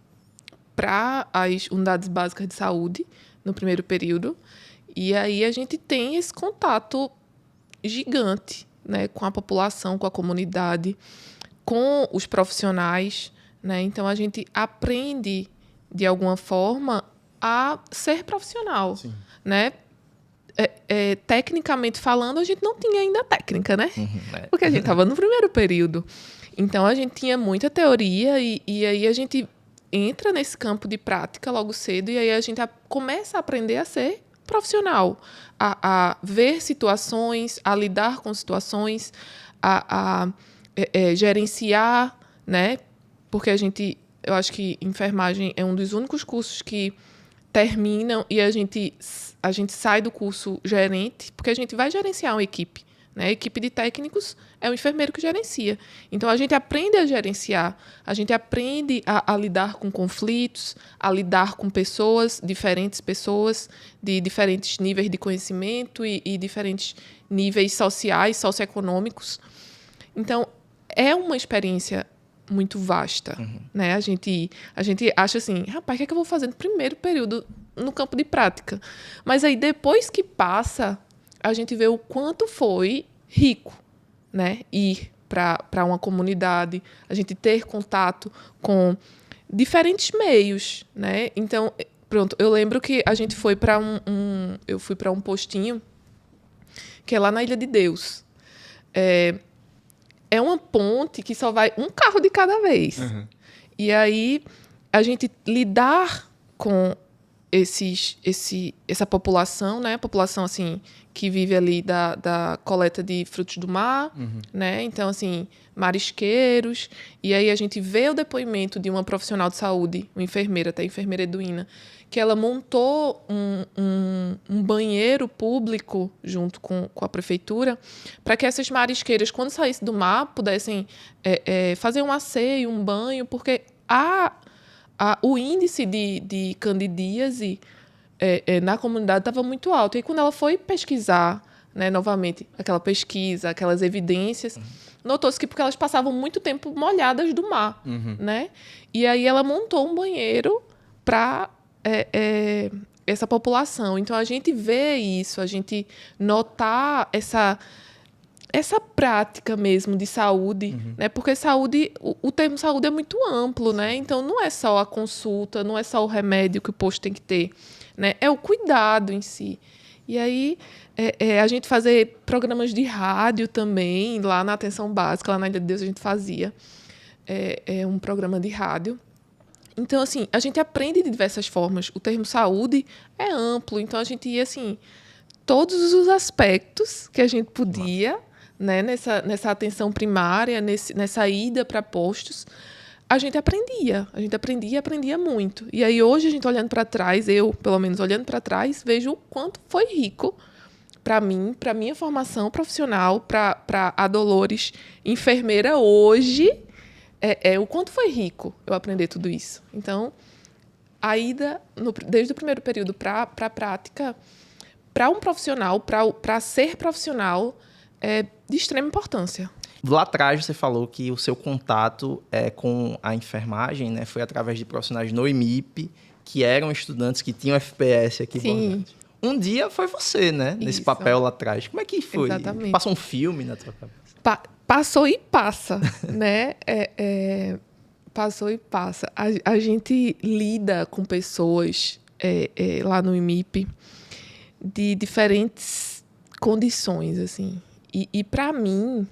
para as unidades básicas de saúde no primeiro período, e aí a gente tem esse contato gigante, né? Com a população, com a comunidade, com os profissionais, né? Então, a gente aprende, de alguma forma, a ser profissional, Sim. né? Tecnicamente falando, a gente não tinha ainda técnica, né? Porque a gente estava no primeiro período. Então, a gente tinha muita teoria e aí a gente entra nesse campo de prática logo cedo e aí a gente começa a aprender a ser profissional, a ver situações, a lidar com situações, a gerenciar, né? Porque eu acho que enfermagem é um dos únicos cursos que terminam e a gente sai do curso gerente, porque a gente vai gerenciar uma equipe, né? A equipe de técnicos é o enfermeiro que gerencia. Então, a gente aprende a gerenciar, a gente aprende a lidar com conflitos, a lidar com diferentes pessoas, de diferentes níveis de conhecimento e diferentes níveis sociais, socioeconômicos. Então, é uma experiência muito vasta, né? A gente acha assim, rapaz, o que é que eu vou fazer no primeiro período no campo de prática? Mas aí, depois que passa, a gente vê o quanto foi rico, né? Ir para uma comunidade, a gente ter contato com diferentes meios, né? Então, pronto, eu lembro que a gente foi para eu fui para um postinho que é lá na Ilha de Deus. É uma ponte que só vai um carro de cada vez. E aí, a gente lidar com essa população, né? A população, assim, que vive ali da coleta de frutos do mar, né? Então, assim, marisqueiros. E aí a gente vê o depoimento de uma profissional de saúde, uma enfermeira, até a enfermeira Eduína, que ela montou um banheiro público junto com a prefeitura para que essas marisqueiras, quando saíssem do mar, pudessem fazer um asseio, um banho, porque o índice de candidíase na comunidade estava muito alto. E quando ela foi pesquisar, né, novamente, aquela pesquisa, aquelas evidências, notou-se que porque elas passavam muito tempo molhadas do mar, né? E aí ela montou um banheiro para essa população. Então, a gente vê isso, a gente notar essa prática mesmo de saúde, né? Porque saúde, o termo saúde é muito amplo, né? Então, não é só a consulta, não é só o remédio que o posto tem que ter, né? É o cuidado em si. E aí, a gente fazer programas de rádio também, lá na Atenção Básica, lá na Ilha de Deus, a gente fazia um programa de rádio. Então, assim, a gente aprende de diversas formas. O termo saúde é amplo, então a gente ia, assim, todos os aspectos que a gente podia, né, nessa atenção primária, nessa ida para postos, a gente aprendia e aprendia muito. E aí hoje a gente olhando para trás, eu, pelo menos olhando para trás, vejo o quanto foi rico para mim, para minha formação profissional, para a Dolores, enfermeira hoje, o quanto foi rico eu aprender tudo isso. Então, a ida, desde o primeiro período para a prática, para um profissional, para ser profissional, é de extrema importância. Lá atrás você falou que o seu contato com a enfermagem, né, foi através de profissionais no IMIP, que eram estudantes que tinham FPS aqui. Sim. Um dia foi você, né? Nesse papel lá atrás. Como é que foi? Exatamente. Passou um filme na tua cabeça? Passou e passa, né? Passou e passa. A gente lida com pessoas lá no IMIP de diferentes condições, assim. E para mim,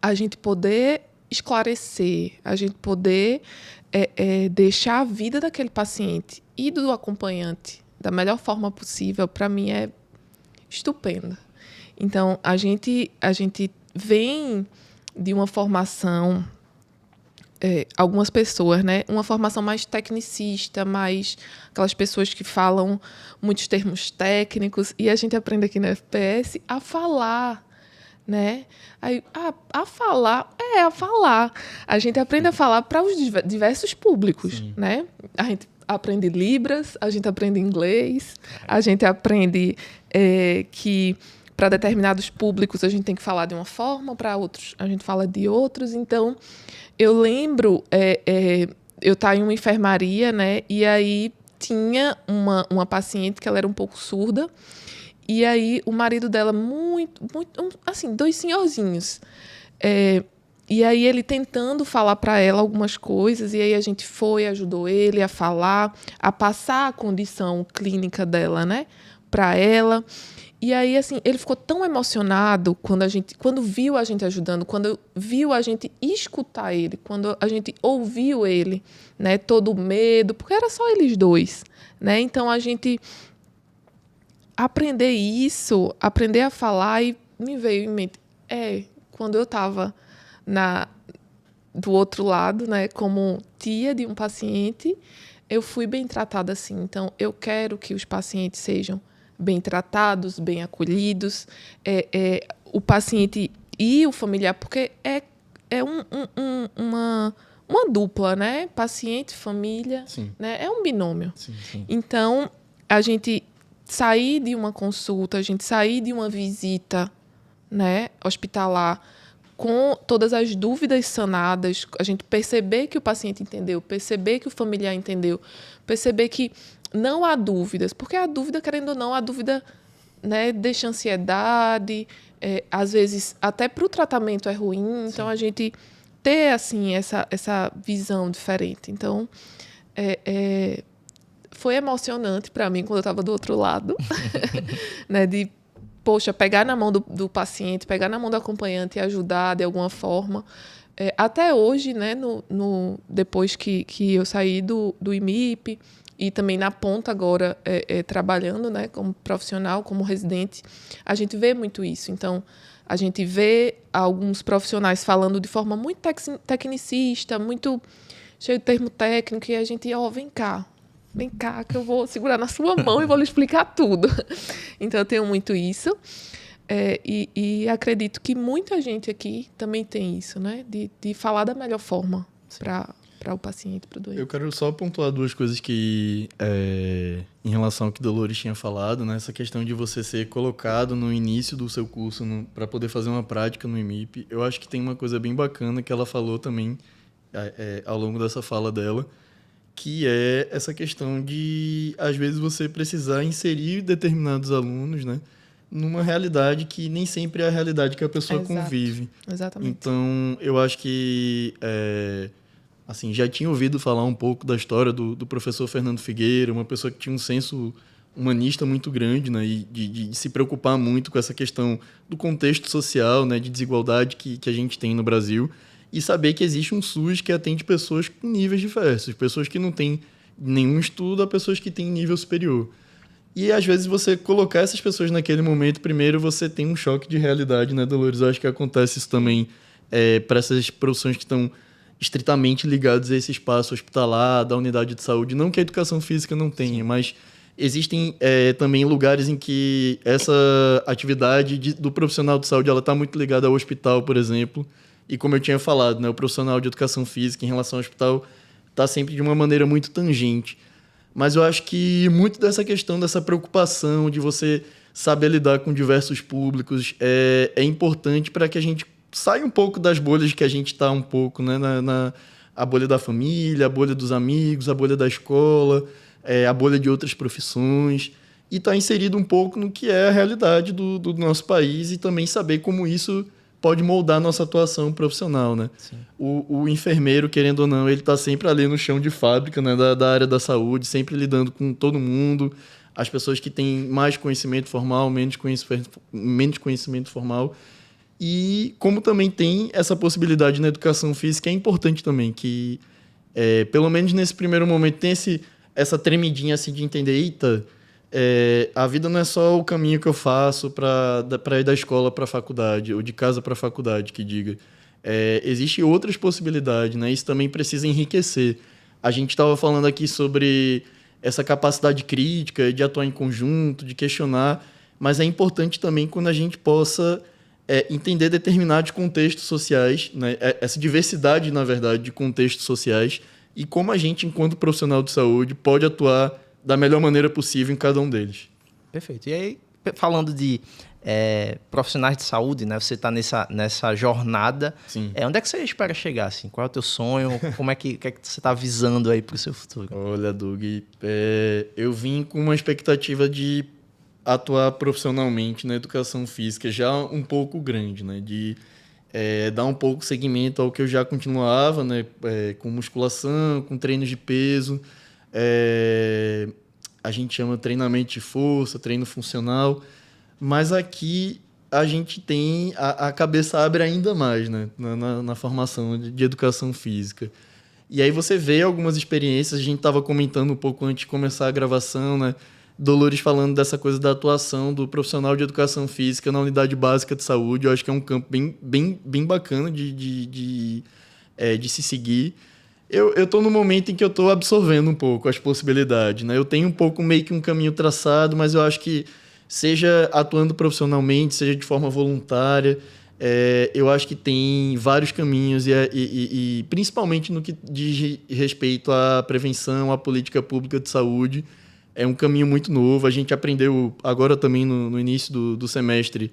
a gente poder esclarecer, a gente poder deixar a vida daquele paciente e do acompanhante da melhor forma possível, para mim é estupenda. Então, a gente vem de uma formação, algumas pessoas, né? Uma formação mais tecnicista, mais aquelas pessoas que falam muitos termos técnicos, e a gente aprende aqui no FPS a falar, né? Aí, a falar. A gente aprende a falar para os diversos públicos, sim, né? A gente aprende Libras, a gente aprende inglês, a gente aprende que para determinados públicos a gente tem que falar de uma forma, para outros a gente fala de outros. Então, eu lembro, eu estava em uma enfermaria, né? E aí tinha uma paciente que ela era um pouco surda, e aí o marido dela muito assim, dois senhorzinhos. E aí ele tentando falar para ela algumas coisas, e aí a gente ajudou ele a falar, a passar a condição clínica dela, né, para ela. E aí, assim, ele ficou tão emocionado quando viu a gente ajudando, quando viu a gente escutar ele, quando a gente ouviu ele, né, todo o medo, porque era só eles dois, né? Então, a gente aprender isso, aprender a falar, e me veio em mente, quando eu estava do outro lado, né, como tia de um paciente, eu fui bem tratada assim. Então, eu quero que os pacientes sejam bem tratados, bem acolhidos, o paciente e o familiar, porque uma dupla, né? Paciente, família, né? É um binômio. Sim. Então, a gente sair de uma consulta, a gente sair de uma visita, né, hospitalar, com todas as dúvidas sanadas, a gente perceber que o paciente entendeu, perceber que o familiar entendeu, perceber que não há dúvidas, porque a dúvida, querendo ou não, a dúvida, né, deixa ansiedade, às vezes até para o tratamento é ruim. Então, a gente ter assim, essa visão diferente. Então, foi emocionante para mim quando eu estava do outro lado, né, de pegar na mão do paciente, pegar na mão do acompanhante e ajudar de alguma forma. Até hoje, né, depois que eu saí do IMIP e também na ponta agora trabalhando, né, como profissional, como residente, a gente vê muito isso. Então, a gente vê alguns profissionais falando de forma muito tecnicista, muito cheio de termo técnico, e a gente, vem cá, que eu vou segurar na sua mão e vou lhe explicar tudo. Então, eu tenho muito isso. E acredito que muita gente aqui também tem isso, né? De falar da melhor forma para o paciente, para o doente. Eu quero só pontuar duas coisas que, em relação ao que Dolores tinha falado, né? Essa questão de você ser colocado no início do seu curso para poder fazer uma prática no IMIP. Eu acho que tem uma coisa bem bacana que ela falou também ao longo dessa fala dela, que é essa questão de, às vezes, você precisar inserir determinados alunos, né, numa realidade que nem sempre é a realidade que a pessoa convive. Exatamente. Então, eu acho que, assim, já tinha ouvido falar um pouco da história do professor Fernando Figueira, uma pessoa que tinha um senso humanista muito grande, né, e de se preocupar muito com essa questão do contexto social, né, de desigualdade que a gente tem no Brasil, e saber que existe um SUS que atende pessoas com níveis diversos, pessoas que não têm nenhum estudo a pessoas que têm nível superior. E, às vezes, você colocar essas pessoas naquele momento, primeiro você tem um choque de realidade, né, Dolores? Eu acho que acontece isso também para essas profissões que estão estritamente ligados a esse espaço hospitalar, da unidade de saúde. Não que a educação física não tenha, mas existem também lugares em que essa atividade do profissional de saúde está muito ligada ao hospital, por exemplo. E como eu tinha falado, né, o profissional de educação física em relação ao hospital está sempre de uma maneira muito tangente. Mas eu acho que muito dessa questão, dessa preocupação de você saber lidar com diversos públicos é importante para que a gente saia um pouco das bolhas que a gente está um pouco, né? A bolha da família, a bolha dos amigos, a bolha da escola, a bolha de outras profissões, e estar inserido um pouco no que é a realidade do nosso país e também saber como isso pode moldar a nossa atuação profissional, né? O enfermeiro, querendo ou não, ele está sempre ali no chão de fábrica, né, da área da saúde, sempre lidando com todo mundo, as pessoas que têm mais conhecimento formal, menos conhecimento formal. E como também tem essa possibilidade na educação física, é importante também que, pelo menos nesse primeiro momento, tem essa tremidinha assim de entender, eita, a vida não é só o caminho que eu faço para ir da escola para a faculdade, ou de casa para a faculdade, que diga. Existem outras possibilidades, né? Isso também precisa enriquecer. A gente estava falando aqui sobre essa capacidade crítica, de atuar em conjunto, de questionar, mas é importante também quando a gente possa entender determinados contextos sociais, né? Essa diversidade, na verdade, de contextos sociais, e como a gente, enquanto profissional de saúde, pode atuar da melhor maneira possível em cada um deles. Perfeito. E aí, falando de profissionais de saúde, né? Você está nessa jornada. Sim. Onde é que você espera chegar? Assim? Qual é o teu sonho? Como é que você está visando aí para o seu futuro? Olha, Doug, eu vim com uma expectativa de atuar profissionalmente na educação física já um pouco grande, né? De dar um pouco seguimento ao que eu já continuava, né? Com musculação, com treinos de peso. A gente chama treinamento de força, treino funcional, mas aqui a gente tem a cabeça abre ainda mais, né? na formação de educação física. E aí você vê algumas experiências, a gente estava comentando um pouco antes de começar a gravação, né? Dolores falando dessa coisa da atuação do profissional de educação física na unidade básica de saúde. Eu acho que é um campo bem bacana de se seguir. Eu estou no momento em que eu estou absorvendo um pouco as possibilidades, né? Eu tenho um pouco meio que um caminho traçado, mas eu acho que seja atuando profissionalmente, seja de forma voluntária, eu acho que tem vários caminhos e principalmente no que diz respeito à prevenção, à política pública de saúde, é um caminho muito novo. A gente aprendeu agora também no início do semestre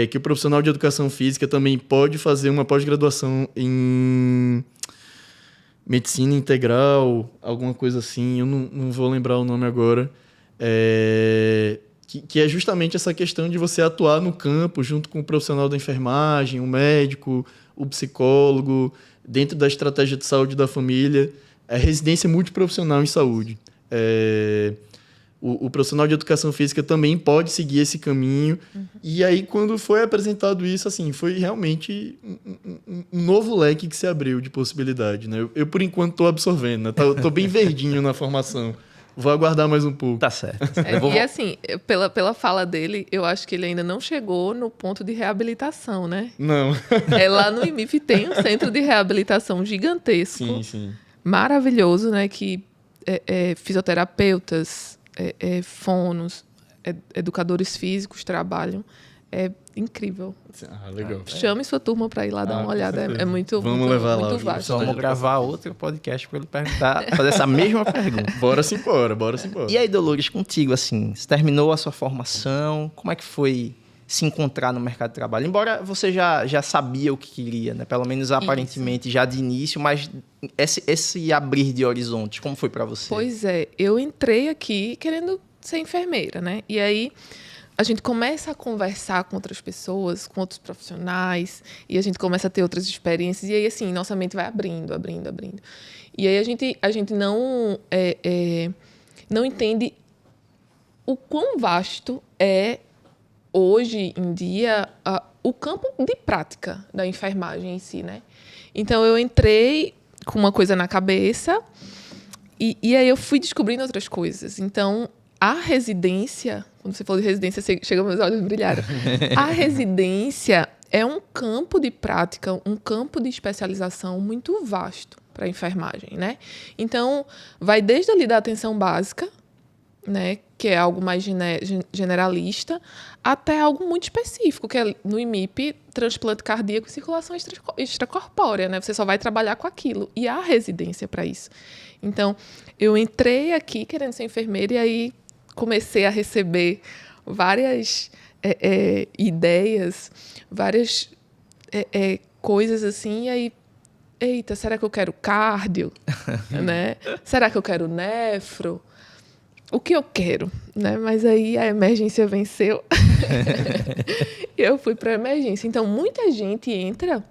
que o profissional de educação física também pode fazer uma pós-graduação em medicina integral, alguma coisa assim, eu não vou lembrar o nome agora, que é justamente essa questão de você atuar no campo junto com o profissional da enfermagem, o médico, o psicólogo, dentro da estratégia de saúde da família, residência multiprofissional em saúde. O profissional de educação física também pode seguir esse caminho. Uhum. E aí, quando foi apresentado isso, assim, foi realmente um novo leque que se abriu de possibilidade, né? Eu por enquanto, estou absorvendo, né? Tô bem verdinho na formação. Vou aguardar mais um pouco. Tá certo. E assim, pela fala dele, eu acho que ele ainda não chegou no ponto de reabilitação, né? Não. Lá no IMIF tem um centro de reabilitação gigantesco. Sim, sim. Maravilhoso, né? Que fisioterapeutas, fonos, educadores físicos trabalham. É incrível. Legal. Chame sua turma para ir lá dar uma olhada. É muito, Vamos muito, levar muito lá. vasto. Vamos gravar outro podcast para ele perguntar, fazer essa mesma pergunta. Bora sim, bora. E aí, Dolores, contigo, assim, você terminou a sua formação, como é que foi se encontrar no mercado de trabalho? Embora você já sabia o que queria, né? Pelo menos aparentemente já de início, mas esse abrir de horizontes, como foi para você? Pois é, eu entrei aqui querendo ser enfermeira, né? E aí a gente começa a conversar com outras pessoas, com outros profissionais, e a gente começa a ter outras experiências, e aí, assim, nossa mente vai abrindo. E aí a gente não entende o quão vasto é, hoje em dia, o campo de prática da enfermagem em si, né? Então, eu entrei com uma coisa na cabeça, e aí eu fui descobrindo outras coisas. Então, a residência, quando você falou de residência, chega meus olhos brilharam. A residência, é um campo de prática, um campo de especialização muito vasto para a enfermagem, né? Então, vai desde ali da atenção básica, né, que é algo mais generalista, até algo muito específico, que é no IMIP, transplante cardíaco e circulação extracorpórea, né? Você só vai trabalhar com aquilo. E há residência para isso. Então, eu entrei aqui querendo ser enfermeira e aí comecei a receber várias ideias, várias coisas assim, e aí, eita, será que eu quero cardio? Né? Será que eu quero nefro? O que eu quero, né? Mas aí a emergência venceu. Eu fui para a emergência. Então, muita gente entra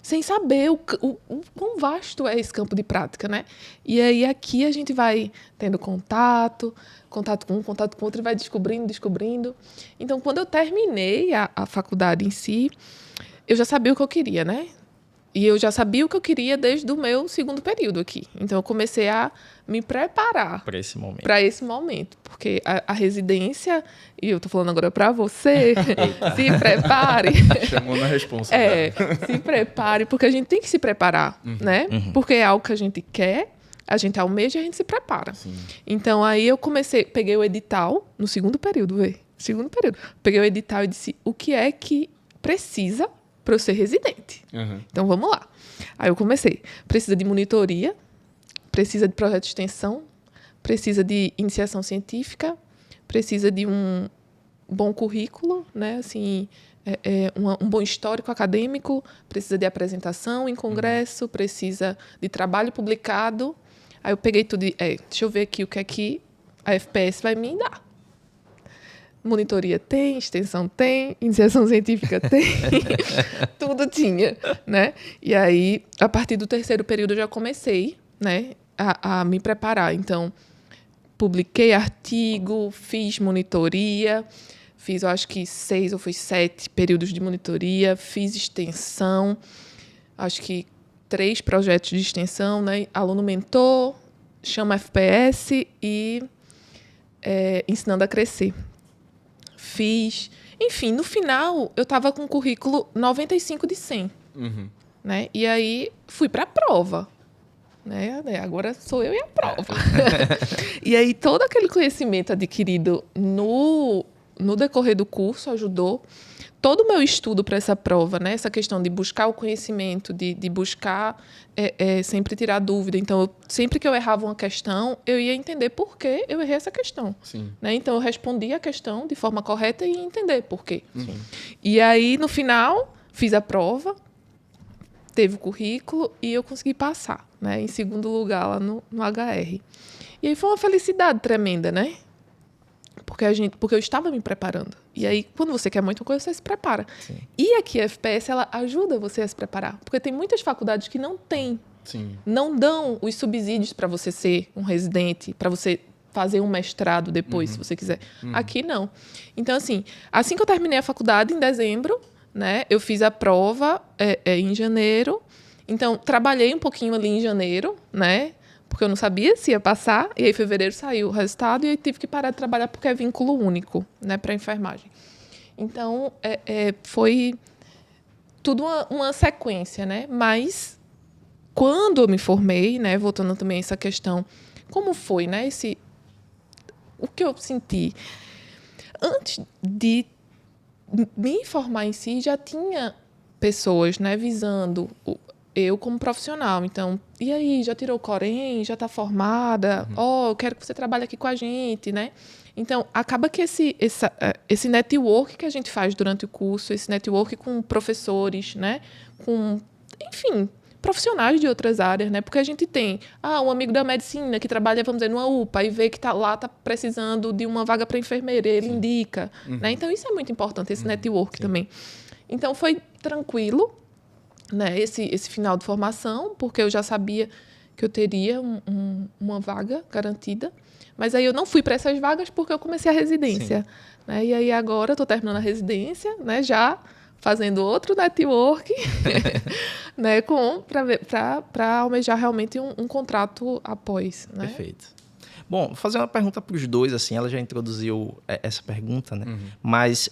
sem saber o quão vasto é esse campo de prática, né? E aí aqui a gente vai tendo contato com um, contato com outro, e vai descobrindo. Então, quando eu terminei a faculdade em si, eu já sabia o que eu queria, né? E eu já sabia o que eu queria desde o meu segundo período aqui. Então, eu comecei a me preparar para esse momento. Para esse momento. Porque a residência, e eu estou falando agora para você, se prepare. Chamou na responsa. Se prepare, porque a gente tem que se preparar, né? Porque é algo que a gente quer, a gente almeja e a gente se prepara. Sim. Então, aí eu peguei o edital, no segundo período, peguei o edital e disse, o que é que precisa para eu ser residente? Então, vamos lá. Aí eu comecei. Precisa de monitoria, precisa de projeto de extensão, precisa de iniciação científica, precisa de um bom currículo, né? Assim, um bom histórico acadêmico, precisa de apresentação em congresso, precisa de trabalho publicado. Aí eu peguei tudo e, deixa eu ver aqui o que é que a FPS vai me dar. Monitoria tem, extensão tem, iniciação científica tem, tudo tinha, né? E aí, a partir do terceiro período, eu já comecei, né, a me preparar. Então, publiquei artigo, fiz monitoria, fiz, eu acho que 6 ou 7 períodos de monitoria, fiz extensão, acho que 3 projetos de extensão, né? Aluno mentor, chama FPS e ensinando a crescer. Fiz. Enfim, no final, eu estava com o currículo 95 de 100. Né? E aí, fui para a prova. Né? Agora sou eu e a prova. E aí, todo aquele conhecimento adquirido no decorrer do curso ajudou. Todo o meu estudo para essa prova, né? Essa questão de buscar o conhecimento, de buscar sempre tirar dúvida. Então, sempre que eu errava uma questão, eu ia entender por que eu errei essa questão. Sim. Né? Então, eu respondia a questão de forma correta e ia entender por quê. E aí, no final, fiz a prova, teve o currículo e eu consegui passar, né? Em segundo lugar lá no HR. E aí foi uma felicidade tremenda, né? Porque eu estava me preparando. E aí, quando você quer muito uma coisa, você se prepara. Sim. E aqui a FPS, ela ajuda você a se preparar. Porque tem muitas faculdades que não têm. Sim. Não dão os subsídios para você ser um residente, para você fazer um mestrado depois, se você quiser. Aqui, não. Então, assim que eu terminei a faculdade, em dezembro, né, eu fiz a prova em janeiro. Então, trabalhei um pouquinho ali em janeiro, né? Porque eu não sabia se ia passar, e aí em fevereiro saiu o resultado, e aí tive que parar de trabalhar porque é vínculo único, né, para enfermagem. Então, foi tudo uma sequência, né? Mas, quando eu me formei, né, voltando também a essa questão, como foi, né, o que eu senti? Antes de me formar em si, já tinha pessoas, né, visando eu como profissional. Então, e aí, já tirou o Corém? Já está formada? Eu quero que você trabalhe aqui com a gente, né? Então, acaba que esse network que a gente faz durante o curso, esse network com professores, né? Com, enfim, profissionais de outras áreas, né? Porque a gente tem um amigo da medicina que trabalha, vamos dizer, numa UPA e vê que está precisando de uma vaga para enfermeira, ele indica, né? Então, isso é muito importante, esse network também. Então, foi tranquilo, né, esse final de formação, porque eu já sabia que eu teria uma vaga garantida, mas aí eu não fui para essas vagas porque eu comecei a residência, né, e aí agora eu estou terminando a residência, né, já fazendo outro network, né, para almejar realmente um contrato após, né? Perfeito. Bom, vou fazer uma pergunta para os dois, assim, ela já introduziu essa pergunta, né? Mas,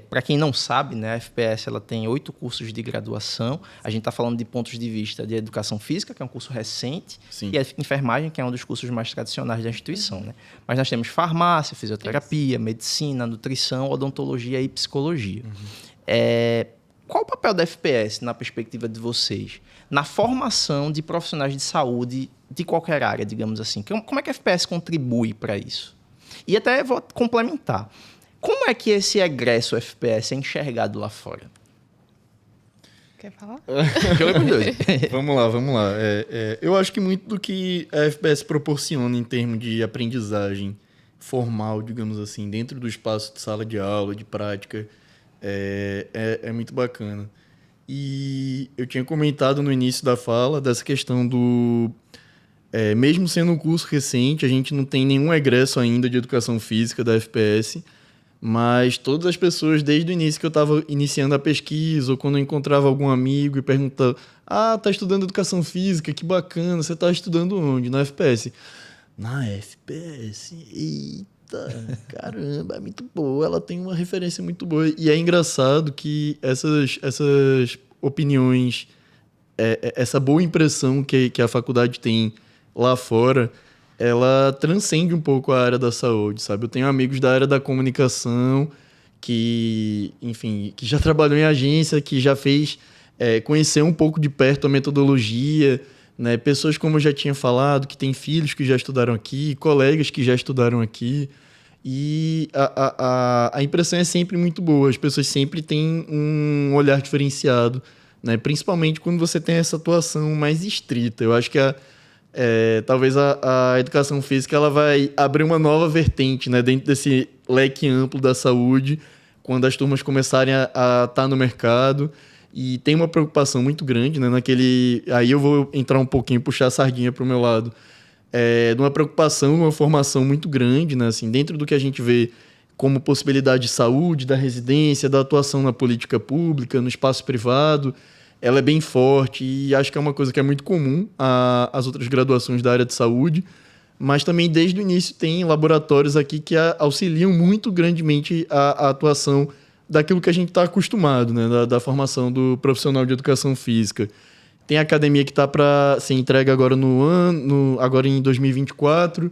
para quem não sabe, né, a FPS ela tem 8 cursos de graduação. A gente está falando de pontos de vista de educação física, que é um curso recente, Sim. e a enfermagem, que é um dos cursos mais tradicionais da instituição, né? Mas nós temos farmácia, fisioterapia, medicina, nutrição, odontologia e psicologia. Qual o papel da FPS na perspectiva de vocês? Na formação de profissionais de saúde de qualquer área, digamos assim. Como é que a FPS contribui para isso? E até vou complementar. Como é que esse egresso FPS é enxergado lá fora? Quer falar? Joga com os dois. Vamos lá. Eu acho que muito do que a FPS proporciona em termos de aprendizagem formal, digamos assim, dentro do espaço de sala de aula, de prática, é muito bacana. E eu tinha comentado no início da fala dessa questão do... mesmo sendo um curso recente, a gente não tem nenhum egresso ainda de educação física da FPS, mas todas as pessoas, desde o início que eu estava iniciando a pesquisa, ou quando eu encontrava algum amigo e perguntava: tá estudando educação física, que bacana, você está estudando onde? Na FPS. Na FPS? Eita, caramba, é muito boa, ela tem uma referência muito boa. E é engraçado que essas opiniões, essa boa impressão que a faculdade tem lá fora, ela transcende um pouco a área da saúde, sabe? Eu tenho amigos da área da comunicação que, enfim, que já trabalhou em agência, que já fez conhecer um pouco de perto a metodologia, né? Pessoas, como eu já tinha falado, que têm filhos que já estudaram aqui, colegas que já estudaram aqui, e a impressão é sempre muito boa. As pessoas sempre têm um olhar diferenciado, né? Principalmente quando você tem essa atuação mais estrita. Eu acho que talvez a educação física ela vai abrir uma nova vertente, né, dentro desse leque amplo da saúde, quando as turmas começarem a estar no mercado. E tem uma preocupação muito grande, né, aí eu vou entrar um pouquinho, puxar a sardinha para o meu lado, de uma preocupação, uma formação muito grande, né, assim, dentro do que a gente vê como possibilidade de saúde, da residência, da atuação na política pública, no espaço privado. Ela é bem forte e acho que é uma coisa que é muito comum às outras graduações da área de saúde, mas também desde o início tem laboratórios aqui que auxiliam muito grandemente a atuação daquilo que a gente está acostumado, né? Da formação do profissional de educação física. Tem a academia que está para ser entregue agora agora em 2024,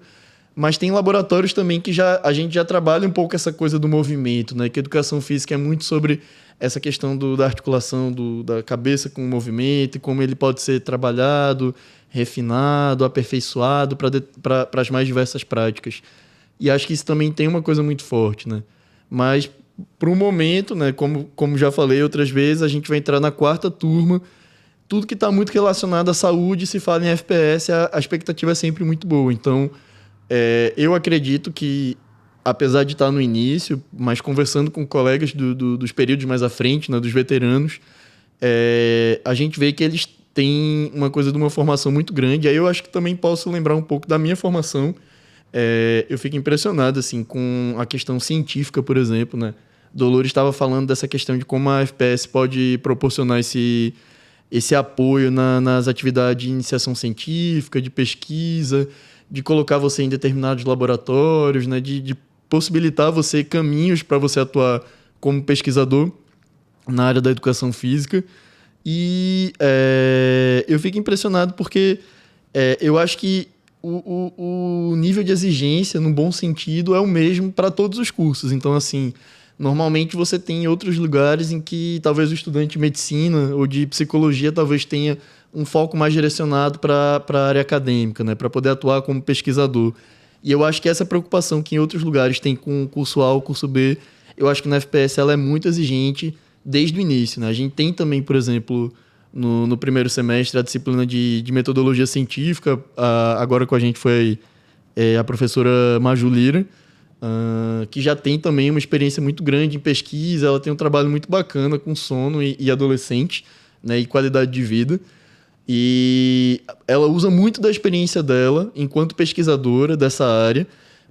mas tem laboratórios também que a gente já trabalha um pouco essa coisa do movimento, né? Que a educação física é muito sobre essa questão da articulação da cabeça com o movimento e como ele pode ser trabalhado, refinado, aperfeiçoado para as mais diversas práticas. E acho que isso também tem uma coisa muito forte, né? Mas, para o momento, né, como já falei outras vezes, a gente vai entrar na 4ª turma. Tudo que está muito relacionado à saúde, se fala em FPS, a expectativa é sempre muito boa. Então, eu acredito que, apesar de estar no início, mas conversando com colegas dos períodos mais à frente, né, dos veteranos, a gente vê que eles têm uma coisa de uma formação muito grande. Aí eu acho que também posso lembrar um pouco da minha formação. Eu fico impressionado assim, com a questão científica, por exemplo, né? Dolores estava falando dessa questão de como a FPS pode proporcionar esse apoio nas atividades de iniciação científica, de pesquisa, de colocar você em determinados laboratórios, né? De possibilitar você caminhos para você atuar como pesquisador na área da educação física. E eu fico impressionado porque eu acho que o nível de exigência, no bom sentido, é o mesmo para todos os cursos. Então, assim, normalmente você tem outros lugares em que talvez o estudante de medicina ou de psicologia talvez tenha um foco mais direcionado para a área acadêmica, né? Para poder atuar como pesquisador. E eu acho que essa preocupação que em outros lugares tem com o curso A ou curso B, eu acho que na FPS ela é muito exigente desde o início, né? A gente tem também, por exemplo, no primeiro semestre, a disciplina de metodologia científica. Agora com a gente foi a professora Maju Lira, que já tem também uma experiência muito grande em pesquisa. Ela tem um trabalho muito bacana com sono e adolescente, né? E qualidade de vida. E ela usa muito da experiência dela enquanto pesquisadora dessa área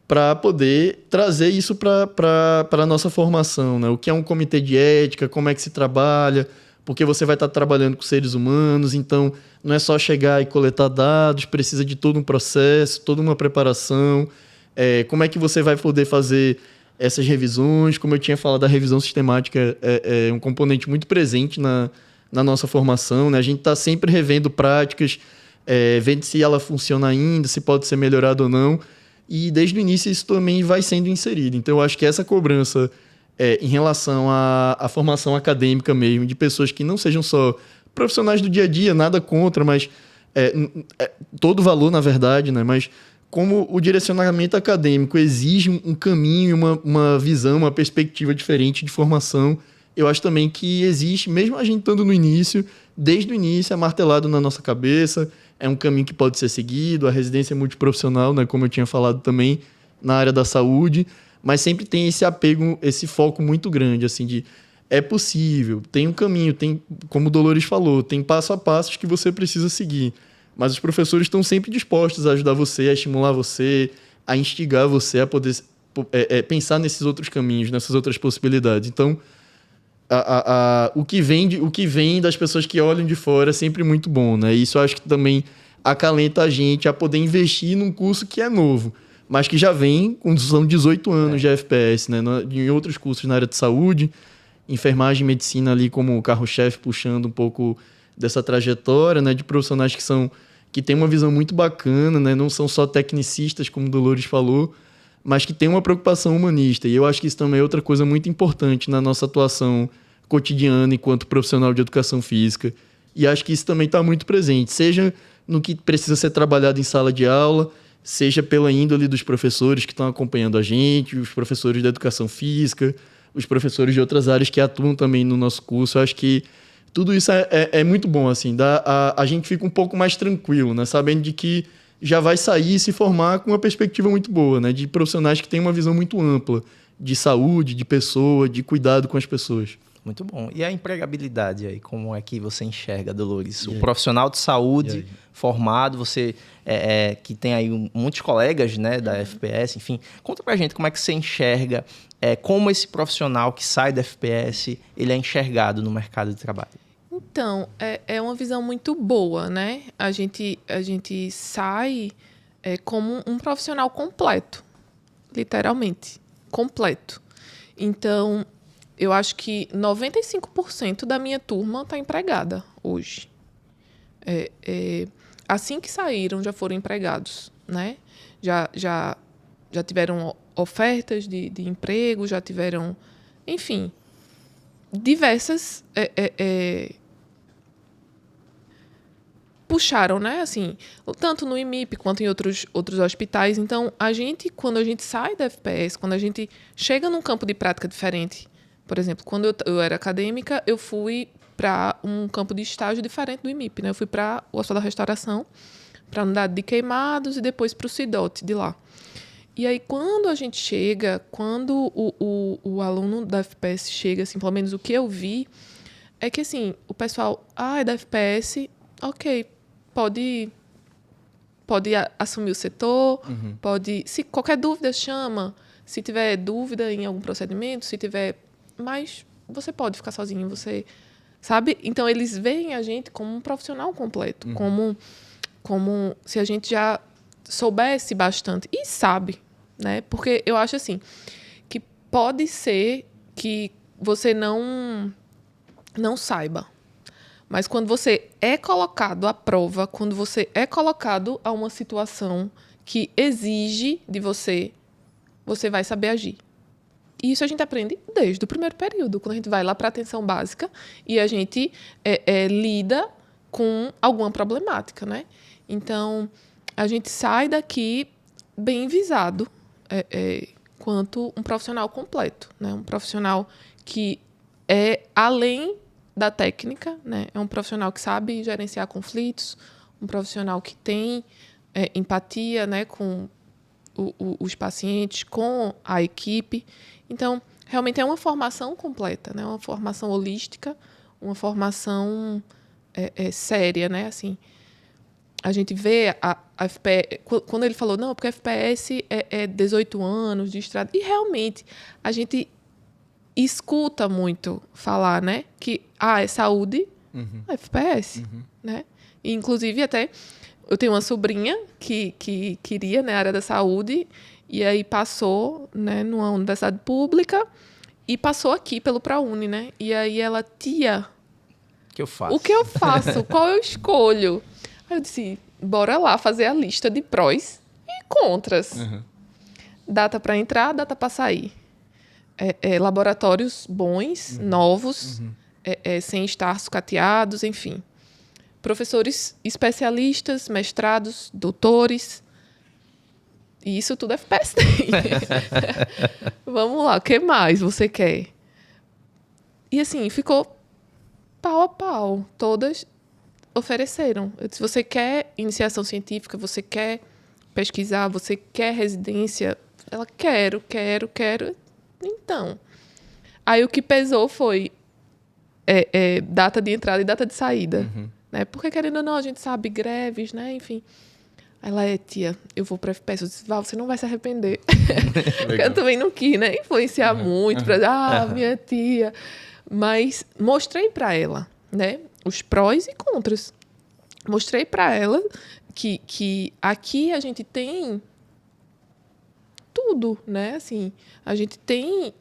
para poder trazer isso para a nossa formação, né? O que é um comitê de ética, como é que se trabalha, porque você vai estar trabalhando com seres humanos, então não é só chegar e coletar dados, precisa de todo um processo, toda uma preparação. Como é que você vai poder fazer essas revisões? Como eu tinha falado, a revisão sistemática é um componente muito presente na nossa formação, né? A gente está sempre revendo práticas, vendo se ela funciona ainda, se pode ser melhorada ou não. E desde o início isso também vai sendo inserido. Então eu acho que essa cobrança em relação à formação acadêmica mesmo, de pessoas que não sejam só profissionais do dia a dia, nada contra, mas todo valor, na verdade, né? Mas como o direcionamento acadêmico exige um caminho, uma visão, uma perspectiva diferente de formação, eu acho também que existe, mesmo a gente estando no início, desde o início é martelado na nossa cabeça, é um caminho que pode ser seguido, a residência multiprofissional, né, como eu tinha falado também, na área da saúde, mas sempre tem esse apego, esse foco muito grande, assim, de é possível, tem um caminho, tem, como o Dolores falou, tem passo a passos que você precisa seguir, mas os professores estão sempre dispostos a ajudar você, a estimular você, a instigar você a poder pensar nesses outros caminhos, nessas outras possibilidades. Então, o que vem das pessoas que olham de fora é sempre muito bom, né? Isso eu acho que também acalenta a gente a poder investir num curso que é novo, mas que já vem com são 18 anos de FPS, né? Em outros cursos na área de saúde, enfermagem e medicina ali como carro-chefe, puxando um pouco dessa trajetória, né? De profissionais que têm uma visão muito bacana, né? Não são só tecnicistas, como o Dolores falou, mas que tem uma preocupação humanista. E eu acho que isso também é outra coisa muito importante na nossa atuação cotidiana enquanto profissional de educação física. E acho que isso também está muito presente, seja no que precisa ser trabalhado em sala de aula, seja pela índole dos professores que estão acompanhando a gente, os professores da educação física, os professores de outras áreas que atuam também no nosso curso. Eu acho que tudo isso é muito bom, assim, a gente fica um pouco mais tranquilo, né? Sabendo de que já vai sair e se formar com uma perspectiva muito boa, né? De profissionais que têm uma visão muito ampla de saúde, de pessoa, de cuidado com as pessoas. Muito bom. E a empregabilidade aí, como é que você enxerga, Dolores? O profissional de saúde formado, você que tem aí muitos colegas, né, da FPS, enfim, conta pra gente como é que você enxerga, como esse profissional que sai da FPS, ele é enxergado no mercado de trabalho. Então, é uma visão muito boa, né? A gente sai como um profissional completo, literalmente, completo. Então, eu acho que 95% da minha turma está empregada hoje. Assim que saíram, já foram empregados, né? Já tiveram ofertas de emprego, já tiveram, enfim, diversas... puxaram, né? Assim, tanto no IMIP quanto em outros hospitais. Então, quando a gente sai da FPS, quando a gente chega num campo de prática diferente, por exemplo, quando eu era acadêmica, eu fui para um campo de estágio diferente do IMIP, né? Eu fui para o Hospital da Restauração, para a unidade de queimados e depois para o CIDOT de lá. E aí, quando a gente chega, quando o aluno da FPS chega, assim, pelo menos o que eu vi, é que, assim, o pessoal, é da FPS, ok, pode assumir o setor, pode... Se qualquer dúvida, chama. Se tiver dúvida em algum procedimento, se tiver... Mas você pode ficar sozinho, você... Sabe? Então, eles veem a gente como um profissional completo, como se a gente já soubesse bastante. E sabe, né? Porque eu acho, assim, que pode ser que você não saiba. Mas quando você é colocado à prova, quando você é colocado a uma situação que exige de você, você vai saber agir. E isso a gente aprende desde o primeiro período, quando a gente vai lá para a atenção básica e a gente lida com alguma problemática, né? Então, a gente sai daqui bem visado quanto um profissional completo, né? Um profissional que é além da técnica, né? É um profissional que sabe gerenciar conflitos, um profissional que tem empatia, né, com os pacientes, com a equipe. Então, realmente é uma formação completa, né? Uma formação holística, uma formação séria, né? Assim, a gente vê a FPS... Quando ele falou, não, porque a FPS é 18 anos de estrada. E, realmente, a gente escuta muito falar, né? Que, é saúde, FPS, né? E, inclusive, até, eu tenho uma sobrinha que queria, né, a área da saúde, e aí passou, né, numa universidade pública, e passou aqui pelo ProUni, né? E aí ela, tia... O que eu faço? O que eu faço? Qual eu escolho? Aí eu disse, bora lá fazer a lista de prós e contras. Data para entrar, data para sair. Laboratórios bons, novos, sem estar sucateados, enfim. Professores especialistas, mestrados, doutores. E isso tudo FPS tem. Vamos lá, o que mais você quer? E assim, ficou pau a pau. Todas ofereceram. Eu disse, você quer iniciação científica? Você quer pesquisar? Você quer residência? Ela, quero. Então. Aí o que pesou foi data de entrada e data de saída. Né? Porque, querendo ou não, a gente sabe greves, né? Enfim. Ela, tia, eu vou para FPS. Eu disse, Val, você não vai se arrepender. Porque eu também não quis, né? Influenciar muito. Minha tia. Mas mostrei para ela, né? Os prós e contras. Mostrei para ela que aqui a gente tem tudo, né? Assim, a gente tem...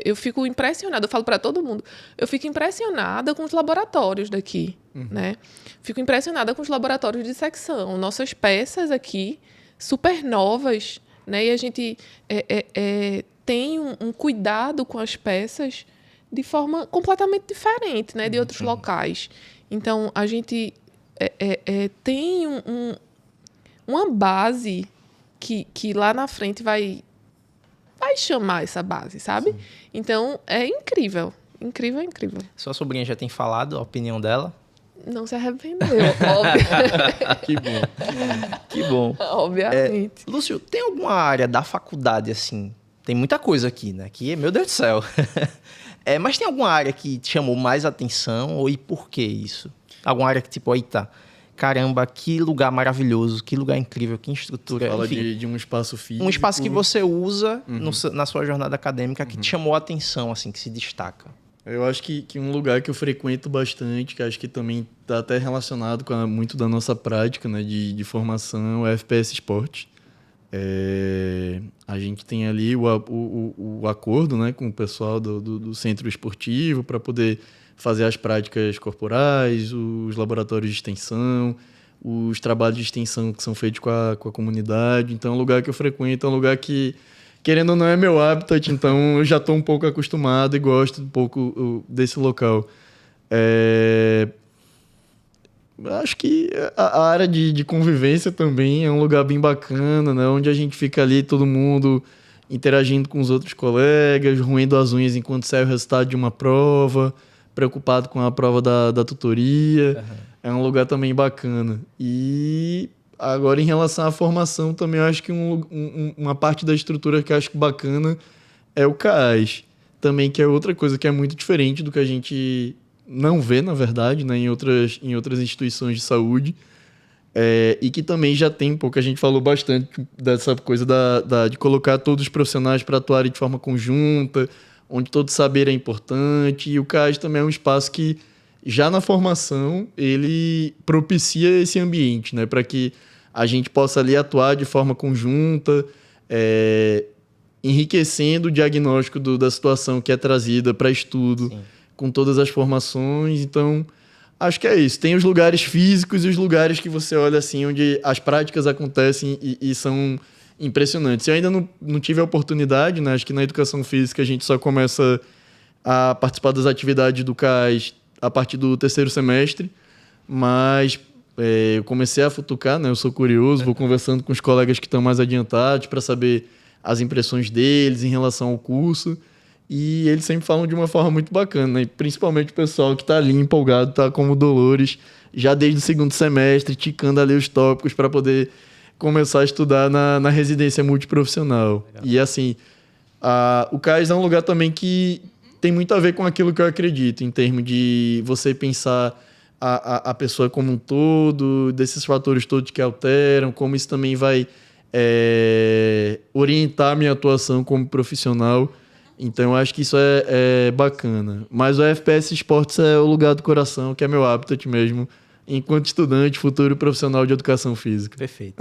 eu fico impressionada, eu falo para todo mundo, eu fico impressionada com os laboratórios daqui, né? Fico impressionada com os laboratórios de secção. Nossas peças aqui, super novas, né? E a gente tem um cuidado com as peças de forma completamente diferente, né? De outros locais. Então, a gente tem uma base que lá na frente vai chamar essa base, sabe? Sim. Então, é incrível. Incrível. Sua sobrinha já tem falado a opinião dela? Não se arrependeu, óbvio. Que bom. Obviamente. Lúcio, tem alguma área da faculdade, assim... Tem muita coisa aqui, né? Aqui, meu Deus do céu. Mas tem alguma área que te chamou mais atenção? E por que isso? Alguma área que, tipo, eita... Caramba, que lugar maravilhoso, que lugar incrível, que estrutura. Fala de um espaço físico. Um espaço que você usa na sua jornada acadêmica que te chamou a atenção, assim, que se destaca. Eu acho que um lugar que eu frequento bastante, que acho que também está até relacionado com muito da nossa prática, né, de formação, é FPS Esporte. A gente tem ali o acordo, né, com o pessoal do centro esportivo para poder fazer as práticas corporais, os laboratórios de extensão, os trabalhos de extensão que são feitos com a comunidade. Então, é um lugar que eu frequento, é um lugar que, querendo ou não, é meu habitat, então eu já estou um pouco acostumado e gosto um pouco desse local. Acho que a área de convivência também é um lugar bem bacana, né? Onde a gente fica ali, todo mundo interagindo com os outros colegas, roendo as unhas enquanto sai o resultado de uma prova, preocupado com a prova da tutoria. É um lugar também bacana. E agora, em relação à formação, também eu acho que uma parte da estrutura que eu acho bacana é o CAAS. Também, que é outra coisa que é muito diferente do que a gente não vê, na verdade, né, em outras instituições de saúde. E que também já tem, porque a gente falou bastante dessa coisa de colocar todos os profissionais para atuarem de forma conjunta, onde todo saber é importante, e o CAAS também é um espaço que, já na formação, ele propicia esse ambiente, né, para que a gente possa ali atuar de forma conjunta, enriquecendo o diagnóstico da situação que é trazida para estudo. Sim. Com todas as formações. Então, acho que é isso. Tem os lugares físicos e os lugares que você olha assim, onde as práticas acontecem e são impressionantes. Eu ainda não tive a oportunidade, né? Acho que na educação física a gente só começa a participar das atividades do CAAS a partir do 3º semestre, mas eu comecei a futucar, né? Eu sou curioso, vou conversando com os colegas que estão mais adiantados para saber as impressões deles em relação ao curso. E eles sempre falam de uma forma muito bacana, né? Principalmente o pessoal que está ali empolgado, está como o Dolores, já desde o 2º semestre, ticando ali os tópicos para poder começar a estudar na residência multiprofissional. Legal. E assim, o CAAS é um lugar também que tem muito a ver com aquilo que eu acredito, em termos de você pensar a pessoa como um todo, desses fatores todos que alteram, como isso também vai orientar a minha atuação como profissional. Então eu acho que isso é bacana. Mas o FPS Esportes é o lugar do coração, que é meu habitat mesmo, enquanto estudante, futuro profissional de educação física. Perfeito.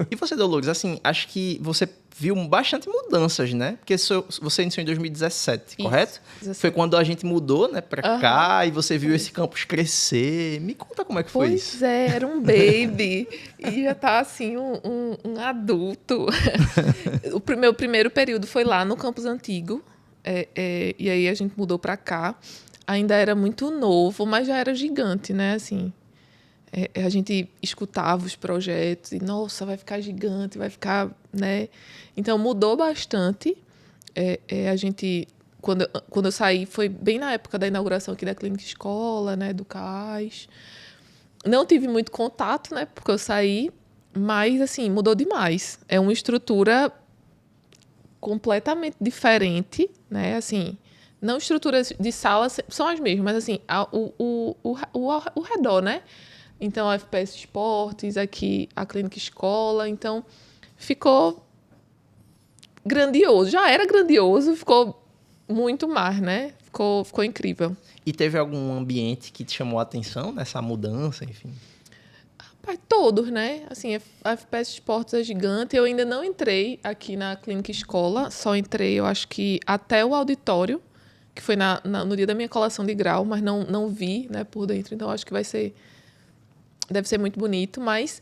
E você, Dolores, assim, acho que você viu bastante mudanças, né? Porque você iniciou em 2017, Isso, correto? 17. Foi quando a gente mudou, né, pra cá e você viu esse campus crescer. Me conta como é que foi isso. Pois é, era um baby e já tá assim, um adulto. Meu primeiro período foi lá no campus antigo, e aí a gente mudou pra cá. Ainda era muito novo, mas já era gigante, né? Assim, a gente escutava os projetos e, nossa, vai ficar gigante, vai ficar, né? Então, mudou bastante. A gente, quando eu saí, foi bem na época da inauguração aqui da Clínica Escola, né? Do CAIS. Não tive muito contato, né? Porque eu saí, mas, assim, mudou demais. É uma estrutura completamente diferente, né? Assim, não estruturas de salas são as mesmas, mas, assim, o redor, né? Então, a FPS Esportes, aqui a Clínica Escola. Então, ficou grandioso. Já era grandioso, ficou muito mais, né? Ficou incrível. E teve algum ambiente que te chamou a atenção nessa mudança, enfim? Rapaz, todos, né? Assim, a FPS Esportes é gigante. Eu ainda não entrei aqui na Clínica Escola. Só entrei, eu acho que até o auditório, que foi no dia da minha colação de grau, mas não vi, né, por dentro. Então, acho que deve ser muito bonito, mas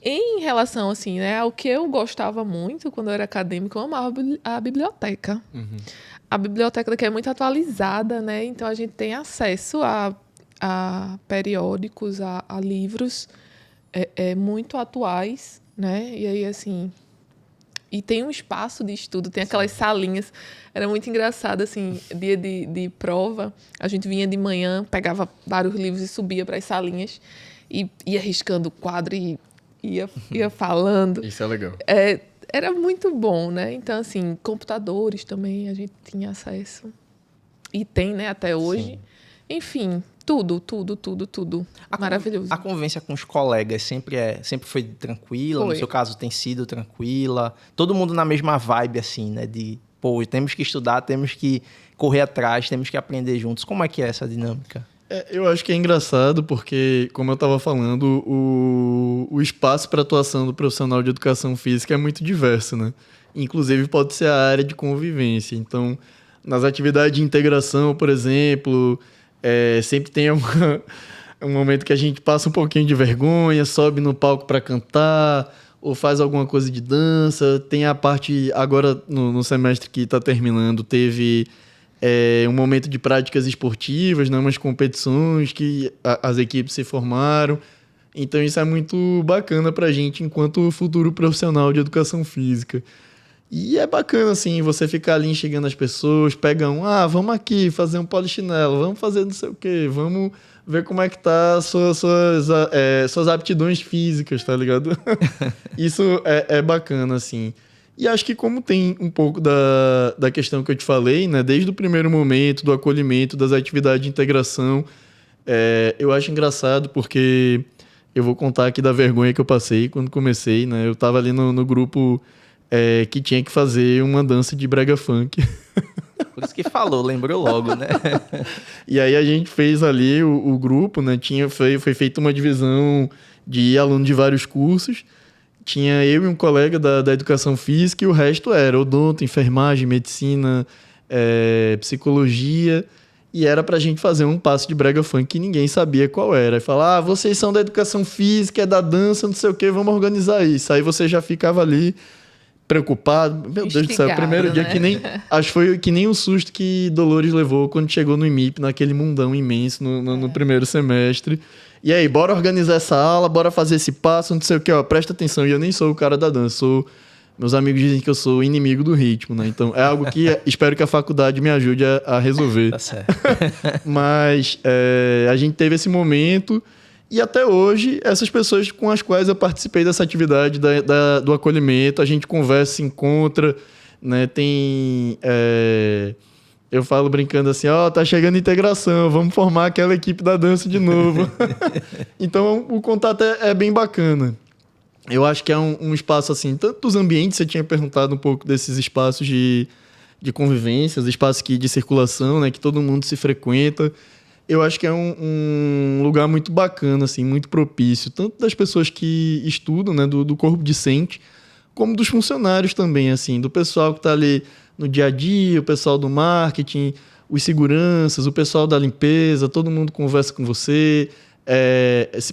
em relação, assim, né, ao que eu gostava muito quando eu era acadêmica, eu amava a biblioteca. Uhum. A biblioteca daqui é muito atualizada, né? Então, a gente tem acesso a periódicos, a livros muito atuais, né? E aí, assim... E tem um espaço de estudo, tem aquelas salinhas. Era muito engraçado, assim, dia de prova, a gente vinha de manhã, pegava vários livros e subia para as salinhas e ia riscando o quadro e ia falando. Isso é legal. Era muito bom, né? Então, assim, computadores também a gente tinha acesso. E tem, né, até hoje. Sim. Enfim, tudo. Maravilhoso. A convivência com os colegas sempre foi tranquila? Foi. No seu caso, tem sido tranquila? Todo mundo na mesma vibe, assim, né? De, pô, temos que estudar, temos que correr atrás, temos que aprender juntos. Como é que é essa dinâmica? Eu acho que é engraçado porque, como eu estava falando, o espaço para atuação do profissional de educação física é muito diverso, né? Inclusive pode ser a área de convivência. Então, nas atividades de integração, por exemplo, sempre tem um momento que a gente passa um pouquinho de vergonha, sobe no palco para cantar ou faz alguma coisa de dança. Tem a parte, agora no semestre que está terminando, teve... um momento de práticas esportivas, né? Umas competições que as equipes se formaram. Então, isso é muito bacana pra gente enquanto futuro profissional de educação física. E é bacana, assim, você ficar ali enxergando as pessoas, pega vamos aqui fazer um polichinelo, vamos fazer não sei o quê, vamos ver como é que tá suas aptidões físicas, tá ligado? Isso é bacana, assim. E acho que como tem um pouco da questão que eu te falei, né, desde o primeiro momento, do acolhimento, das atividades de integração, eu acho engraçado porque eu vou contar aqui da vergonha que eu passei quando comecei, né? Eu estava ali no grupo que tinha que fazer uma dança de brega funk. Por isso que falou, lembrou logo, né? E aí a gente fez ali o grupo, né? Foi feita uma divisão de alunos de vários cursos. Tinha eu e um colega da educação física e o resto era odonto, enfermagem, medicina, psicologia. E era pra gente fazer um passo de brega funk que ninguém sabia qual era. E falar, vocês são da educação física, é da dança, não sei o quê, vamos organizar isso. Aí você já ficava ali preocupado. Meu Deus do céu, o primeiro dia que nem... Acho que foi que nem o susto que Dolores levou quando chegou no IMIP, naquele mundão imenso no primeiro semestre. E aí, bora organizar essa aula, bora fazer esse passo, não sei o que, ó, presta atenção. E eu nem sou o cara da dança, meus amigos dizem que eu sou inimigo do ritmo, né? Então, é algo que espero que a faculdade me ajude a resolver. Tá certo. Mas a gente teve esse momento e até hoje, essas pessoas com as quais eu participei dessa atividade do acolhimento, a gente conversa, se encontra, né? Tem... eu falo brincando assim, tá chegando a integração, vamos formar aquela equipe da dança de novo. Então, o contato é bem bacana. Eu acho que é um espaço, assim, tanto dos ambientes, você tinha perguntado um pouco desses espaços de de convivências, espaço de circulação, né, que todo mundo se frequenta. Eu acho que é um lugar muito bacana, assim, muito propício, tanto das pessoas que estudam, né, do corpo discente, como dos funcionários também, assim, do pessoal que está ali no dia a dia, o pessoal do marketing, os seguranças, o pessoal da limpeza, todo mundo conversa com você,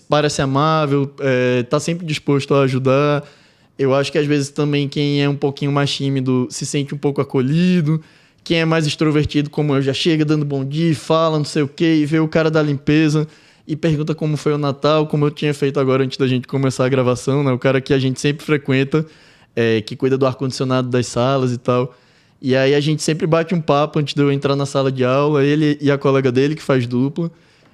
parece amável, está sempre disposto a ajudar. Eu acho que às vezes também quem é um pouquinho mais tímido se sente um pouco acolhido. Quem é mais extrovertido, como eu, já chega dando bom dia, fala não sei o quê, e vê o cara da limpeza e pergunta como foi o Natal, como eu tinha feito agora antes da gente começar a gravação, né? O cara que a gente sempre frequenta, que cuida do ar-condicionado das salas e tal. E aí a gente sempre bate um papo antes de eu entrar na sala de aula, ele e a colega dele, que faz dupla.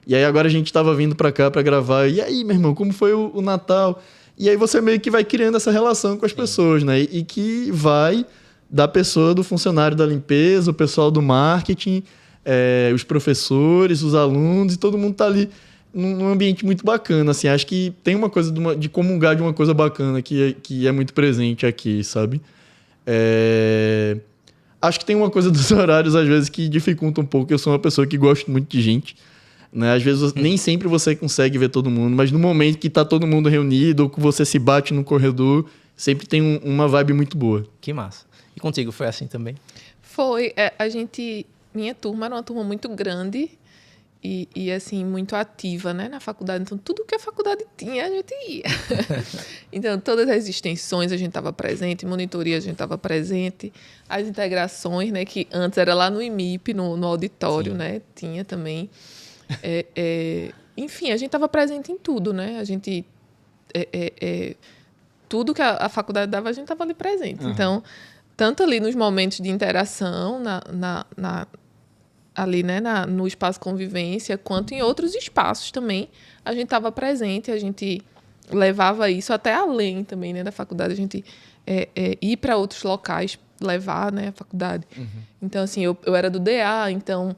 E aí agora a gente estava vindo para cá para gravar. E aí, meu irmão, como foi o Natal? E aí você meio que vai criando essa relação com as pessoas, né? E que vai da pessoa, do funcionário da limpeza, o pessoal do marketing, os professores, os alunos, e todo mundo tá ali num ambiente muito bacana, assim. Acho que tem uma coisa de comungar de uma coisa bacana que é muito presente aqui, sabe? Acho que tem uma coisa dos horários, às vezes, que dificulta um pouco. Eu sou uma pessoa que gosta muito de gente, né? Às vezes, nem sempre você consegue ver todo mundo, mas no momento que tá todo mundo reunido ou que você se bate no corredor, sempre tem uma vibe muito boa. Que massa. E contigo foi assim também? Foi. Minha turma era uma turma muito grande e assim, muito ativa, né, na faculdade. Então, tudo que a faculdade tinha, a gente ia. Então, todas as extensões a gente estava presente, monitoria a gente estava presente, as integrações, né, que antes era lá no IMIP, no auditório, né, tinha também. Enfim, a gente estava presente em tudo, né? A gente... tudo que a faculdade dava, a gente estava ali presente. Uhum. Então, tanto ali nos momentos de interação, ali, né, no espaço convivência, quanto em outros espaços também, a gente estava presente, a gente levava isso até além também, né, da faculdade, a gente ir para outros locais, levar, né, a faculdade. Uhum. Então, assim, eu era do DA, então...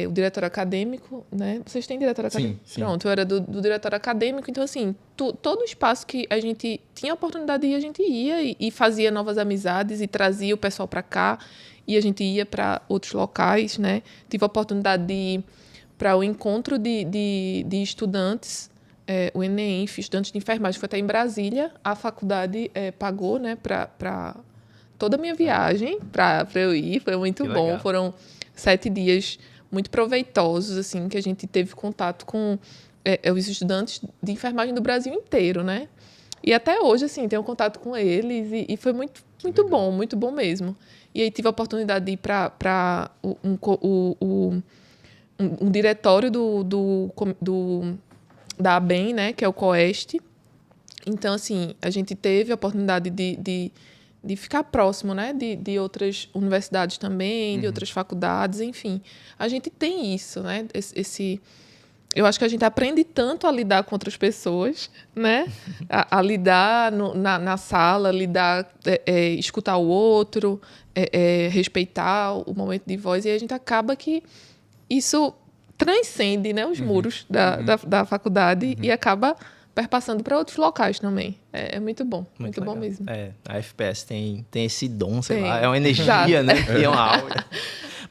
o diretor acadêmico, né? Vocês têm diretor acadêmico? Sim. Pronto, eu era do diretor acadêmico, então, assim, todo espaço que a gente tinha a oportunidade de ir, a gente ia e fazia novas amizades e trazia o pessoal para cá e a gente ia para outros locais, né? Tive a oportunidade de ir para o encontro de estudantes, o ENEM, estudantes de enfermagem, foi até em Brasília, a faculdade pagou, né, para toda a minha viagem, para eu ir, foi muito bom, legal. Foram 7 dias muito proveitosos, assim, que a gente teve contato com os estudantes de enfermagem do Brasil inteiro, né? E até hoje, assim, tenho contato com eles e foi muito bom mesmo. E aí tive a oportunidade de ir para um diretório da ABEM, né? Que é o COEST. Então, assim, a gente teve a oportunidade de ficar próximo, né, de outras universidades também, de outras faculdades, enfim. A gente tem isso, né, eu acho que a gente aprende tanto a lidar com outras pessoas, né, a lidar na sala, escutar o outro, respeitar o momento de voz, e a gente acaba que isso transcende, né, os muros da faculdade e acaba perpassando para outros locais também. É muito bom. Muito bom mesmo. A FPS tem esse dom, sei lá. É uma energia, né? E é uma aura.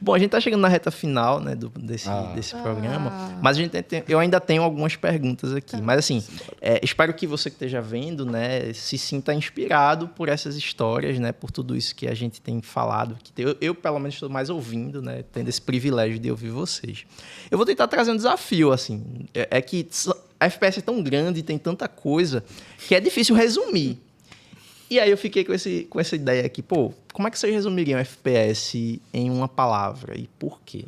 Bom, a gente tá chegando na reta final, né, desse programa. Mas eu ainda tenho algumas perguntas aqui. Mas, assim, espero que você que esteja vendo, né, se sinta inspirado por essas histórias, né, por tudo isso que a gente tem falado. Eu pelo menos, estou mais ouvindo, né, tendo esse privilégio de ouvir vocês. Eu vou tentar trazer um desafio, assim. Que a FPS é tão grande, tem tanta coisa, que é difícil resumir. E aí eu fiquei com essa ideia aqui, como é que vocês resumiriam FPS em uma palavra e por quê?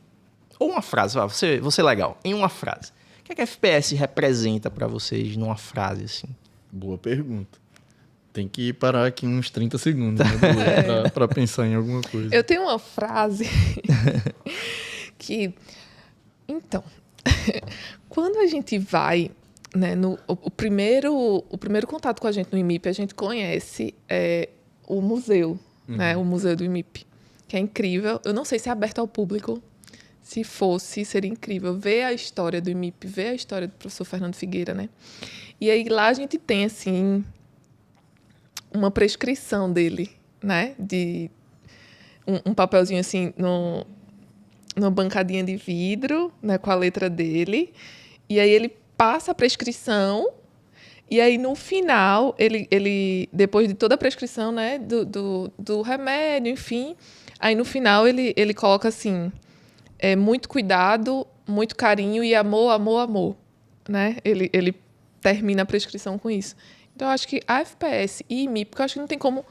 Ou uma frase, você legal, em uma frase. O que é que a FPS representa para vocês numa frase, assim? Boa pergunta. Tem que parar aqui uns 30 segundos, né, para pensar em alguma coisa. Eu tenho uma frase que... Então, quando a gente vai... Né, o primeiro contato com a gente no IMIP, a gente conhece o museu, né, o museu do IMIP, que é incrível. Eu não sei se é aberto ao público. Se fosse, seria incrível ver a história do IMIP, ver a história do professor Fernando Figueira, né? E aí lá a gente tem, assim, uma prescrição dele, né, de um papelzinho assim numa bancadinha de vidro, né, com a letra dele. E aí ele passa a prescrição. E aí, no final, ele depois de toda a prescrição, né, do remédio, enfim, aí no final ele coloca assim, muito cuidado, muito carinho e amor, amor, amor, né? Ele termina a prescrição com isso. Então, eu acho que a FPS e IMIP, porque eu acho que não tem como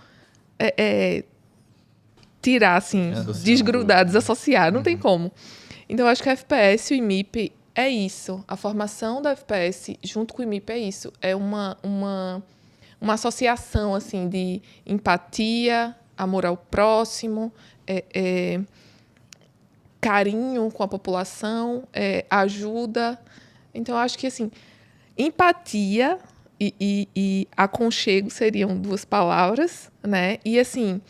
tirar, assim, desgrudar, desassociar, não tem como. Então, eu acho que a FPS e o IMIP é isso. A formação da FPS junto com o IMIP é isso. É uma associação assim, de empatia, amor ao próximo, carinho com a população, ajuda. Então, eu acho que assim, empatia e aconchego seriam 2 palavras, né? E assim,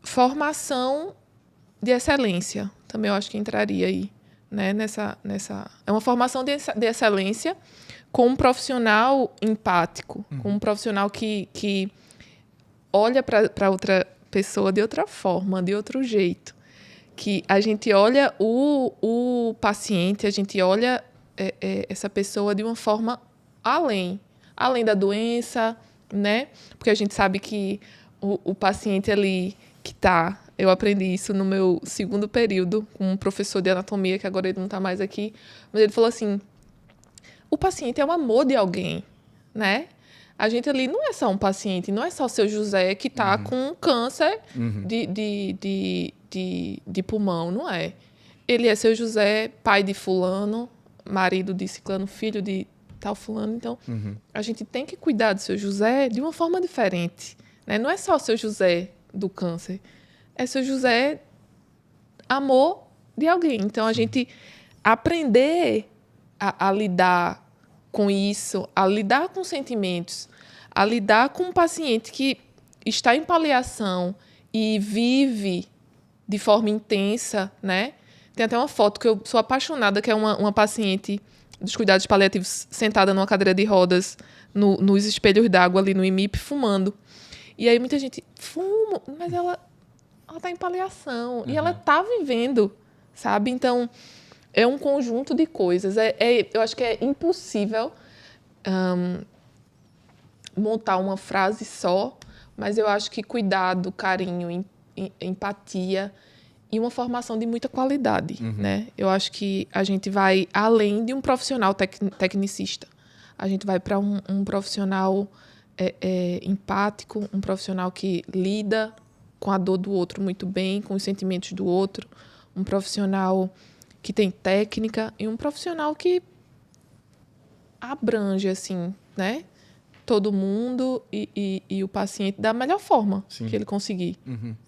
formação de excelência. Também eu acho que entraria aí, né, nessa... É uma formação de excelência com um profissional empático, com um profissional que olha para outra pessoa de outra forma, de outro jeito. Que a gente olha o paciente, a gente olha essa pessoa de uma forma além da doença, né? Porque a gente sabe que o paciente ali que está... Eu aprendi isso no meu 2º período com um professor de anatomia, que agora ele não está mais aqui. Mas ele falou assim, o paciente é um amor de alguém, né? A gente ali não é só um paciente, não é só o seu José que está com câncer de pulmão, não é. Ele é seu José, pai de fulano, marido de ciclano, filho de tal fulano. Então, a gente tem que cuidar do seu José de uma forma diferente, né? Não é só o seu José do câncer. É seu José, amor de alguém. Então, a gente aprender a lidar com isso, a lidar com sentimentos, a lidar com um paciente que está em paliação e vive de forma intensa, né? Tem até uma foto que eu sou apaixonada, que é uma paciente dos cuidados paliativos sentada numa cadeira de rodas nos espelhos d'água ali no IMIP, fumando. E aí muita gente fuma, mas ela está em paliação e ela está vivendo, sabe? Então, é um conjunto de coisas. Eu acho que é impossível montar uma frase só, mas eu acho que cuidado, carinho, empatia e uma formação de muita qualidade, né? Eu acho que a gente vai além de um profissional tecnicista. A gente vai para um profissional empático, um profissional que lida com a dor do outro muito bem, com os sentimentos do outro, um profissional que tem técnica e um profissional que abrange, assim, né? Todo mundo e o paciente da melhor forma que ele conseguir.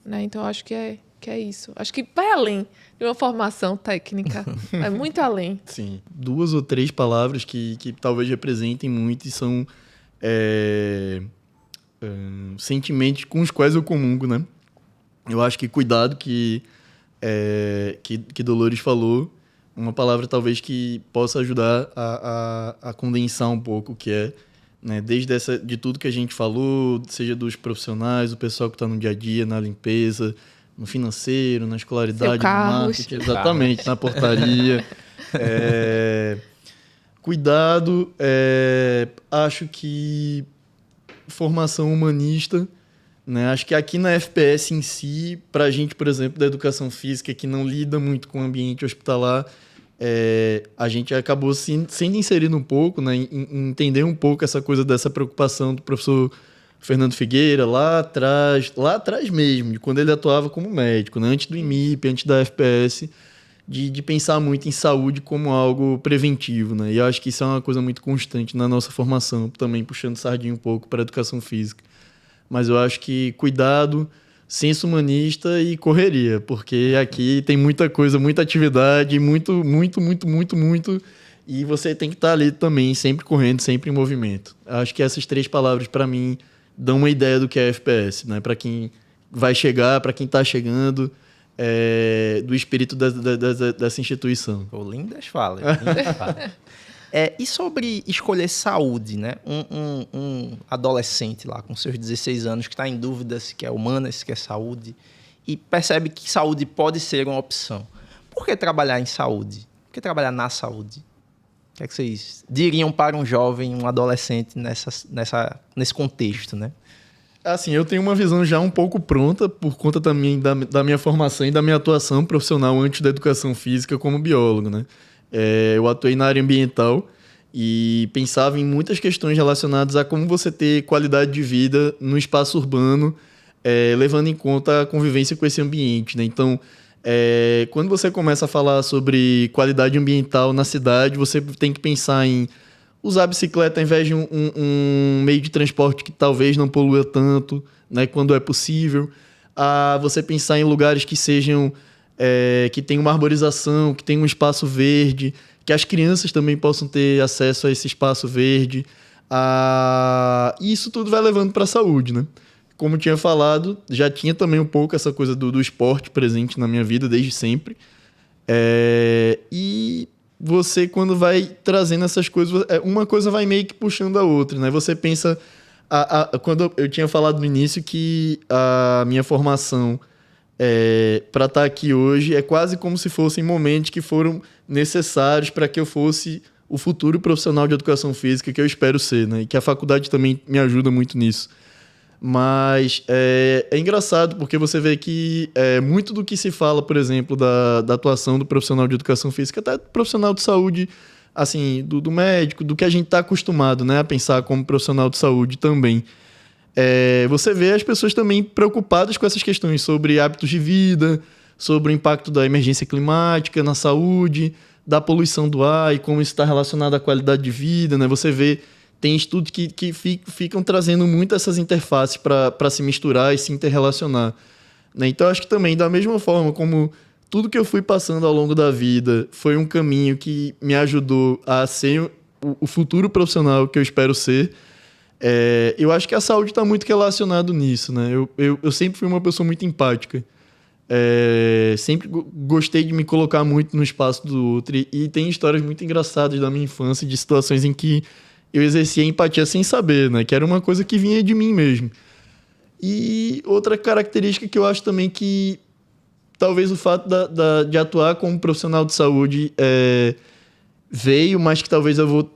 Né? Então, eu acho que é isso. Acho que vai além de uma formação técnica. Vai muito além. Sim. 2 ou 3 palavras que talvez representem muito e são sentimentos com os quais eu comungo, né? Eu acho que cuidado que Dolores falou, uma palavra talvez que possa ajudar a condensar um pouco o que é, né, de tudo que a gente falou, seja dos profissionais, o pessoal que está no dia a dia, na limpeza, no financeiro, na escolaridade, no marketing, exatamente, na portaria. Cuidado, acho que formação humanista, né? Acho que aqui na FPS em si, para a gente, por exemplo, da educação física, que não lida muito com o ambiente hospitalar, a gente acabou sendo inserido um pouco, né, em entender um pouco essa coisa dessa preocupação do professor Fernando Figueira lá atrás mesmo, de quando ele atuava como médico, né, antes do IMIP, antes da FPS, de pensar muito em saúde como algo preventivo, né? E eu acho que isso é uma coisa muito constante na nossa formação, também puxando sardinha um pouco para a educação física. Mas eu acho que cuidado, senso humanista e correria, porque aqui tem muita coisa, muita atividade, muito, e você tem que estar ali também, sempre correndo, sempre em movimento. Eu acho que essas 3 palavras, para mim, dão uma ideia do que é FPS, né? Para quem vai chegar, para quem está chegando, do espírito dessa instituição. Lindas falas. E sobre escolher saúde, né? Um adolescente lá com seus 16 anos que está em dúvida se quer humanas, se quer saúde, e percebe que saúde pode ser uma opção. Por que trabalhar em saúde? Por que trabalhar na saúde? O que é que vocês diriam para um jovem, um adolescente nesse contexto, né? Assim, eu tenho uma visão já um pouco pronta por conta também da minha formação e da minha atuação profissional antes da educação física como biólogo, né? Eu atuei na área ambiental e pensava em muitas questões relacionadas a como você ter qualidade de vida no espaço urbano, levando em conta a convivência com esse ambiente, né? Então, quando você começa a falar sobre qualidade ambiental na cidade, você tem que pensar em usar a bicicleta ao invés de um meio de transporte que talvez não polua tanto, né, quando é possível. Você pensar em lugares que sejam que tenham uma arborização, que tenham um espaço verde, que as crianças também possam ter acesso a esse espaço verde. E isso tudo vai levando para a saúde, né? Como tinha falado, já tinha também um pouco essa coisa do esporte presente na minha vida desde sempre. E você, quando vai trazendo essas coisas, uma coisa vai meio que puxando a outra, né? Você pensa... Quando eu tinha falado no início que a minha formação para estar aqui hoje é quase como se fossem momentos que foram necessários para que eu fosse o futuro profissional de educação física que eu espero ser, né? E que a faculdade também me ajuda muito nisso. Mas é engraçado porque você vê que muito do que se fala, por exemplo, da atuação do profissional de educação física, até do profissional de saúde, assim, do médico, do que a gente está acostumado, né, a pensar como profissional de saúde também. Você vê as pessoas também preocupadas com essas questões sobre hábitos de vida, sobre o impacto da emergência climática na saúde, da poluição do ar e como isso está relacionado à qualidade de vida, né? Você vê, tem estudos que ficam trazendo muito essas interfaces para se misturar e se interrelacionar, né? Então, acho que também, da mesma forma como tudo que eu fui passando ao longo da vida foi um caminho que me ajudou a ser o futuro profissional que eu espero ser, eu acho que a saúde está muito relacionado nisso, né? Eu sempre fui uma pessoa muito empática. Sempre gostei de me colocar muito no espaço do outro. E tem histórias muito engraçadas da minha infância, de situações em que eu exercia empatia sem saber, né? Que era uma coisa que vinha de mim mesmo. E outra característica que eu acho também que talvez o fato de atuar como profissional de saúde veio, mas que talvez eu vou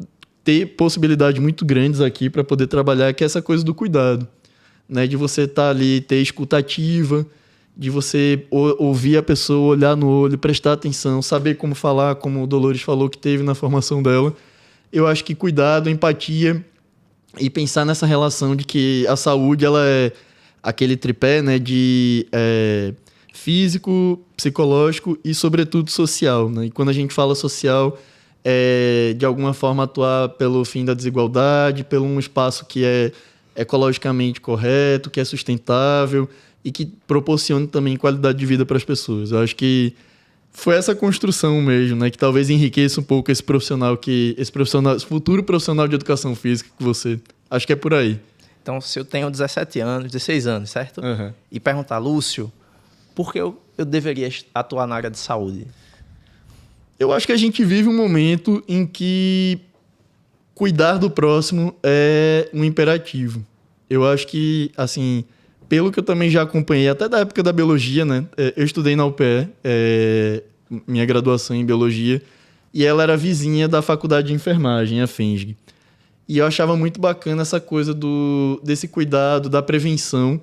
ter possibilidades muito grandes aqui para poder trabalhar, que é essa coisa do cuidado, né? De você estar ali, ter escutativa, de você ouvir a pessoa, olhar no olho, prestar atenção, saber como falar, como o Dolores falou que teve na formação dela. Eu acho que cuidado, empatia e pensar nessa relação de que a saúde ela é aquele tripé, né, de físico, psicológico e, sobretudo, social, né? E quando a gente fala social, de alguma forma atuar pelo fim da desigualdade, pelo um espaço que é ecologicamente correto, que é sustentável e que proporcione também qualidade de vida para as pessoas. Eu acho que foi essa construção mesmo, né, que talvez enriqueça um pouco esse futuro profissional de educação física que você... Acho que é por aí. Então, se eu tenho 17 anos, 16 anos, certo? Uhum. E perguntar, Lúcio, por que eu deveria atuar na área de saúde? Eu acho que a gente vive um momento em que cuidar do próximo é um imperativo. Eu acho que, assim, pelo que eu também já acompanhei, até da época da biologia, né? Eu estudei na UPE, minha graduação em biologia, e ela era vizinha da faculdade de enfermagem, a FENSG. E eu achava muito bacana essa coisa desse cuidado, da prevenção.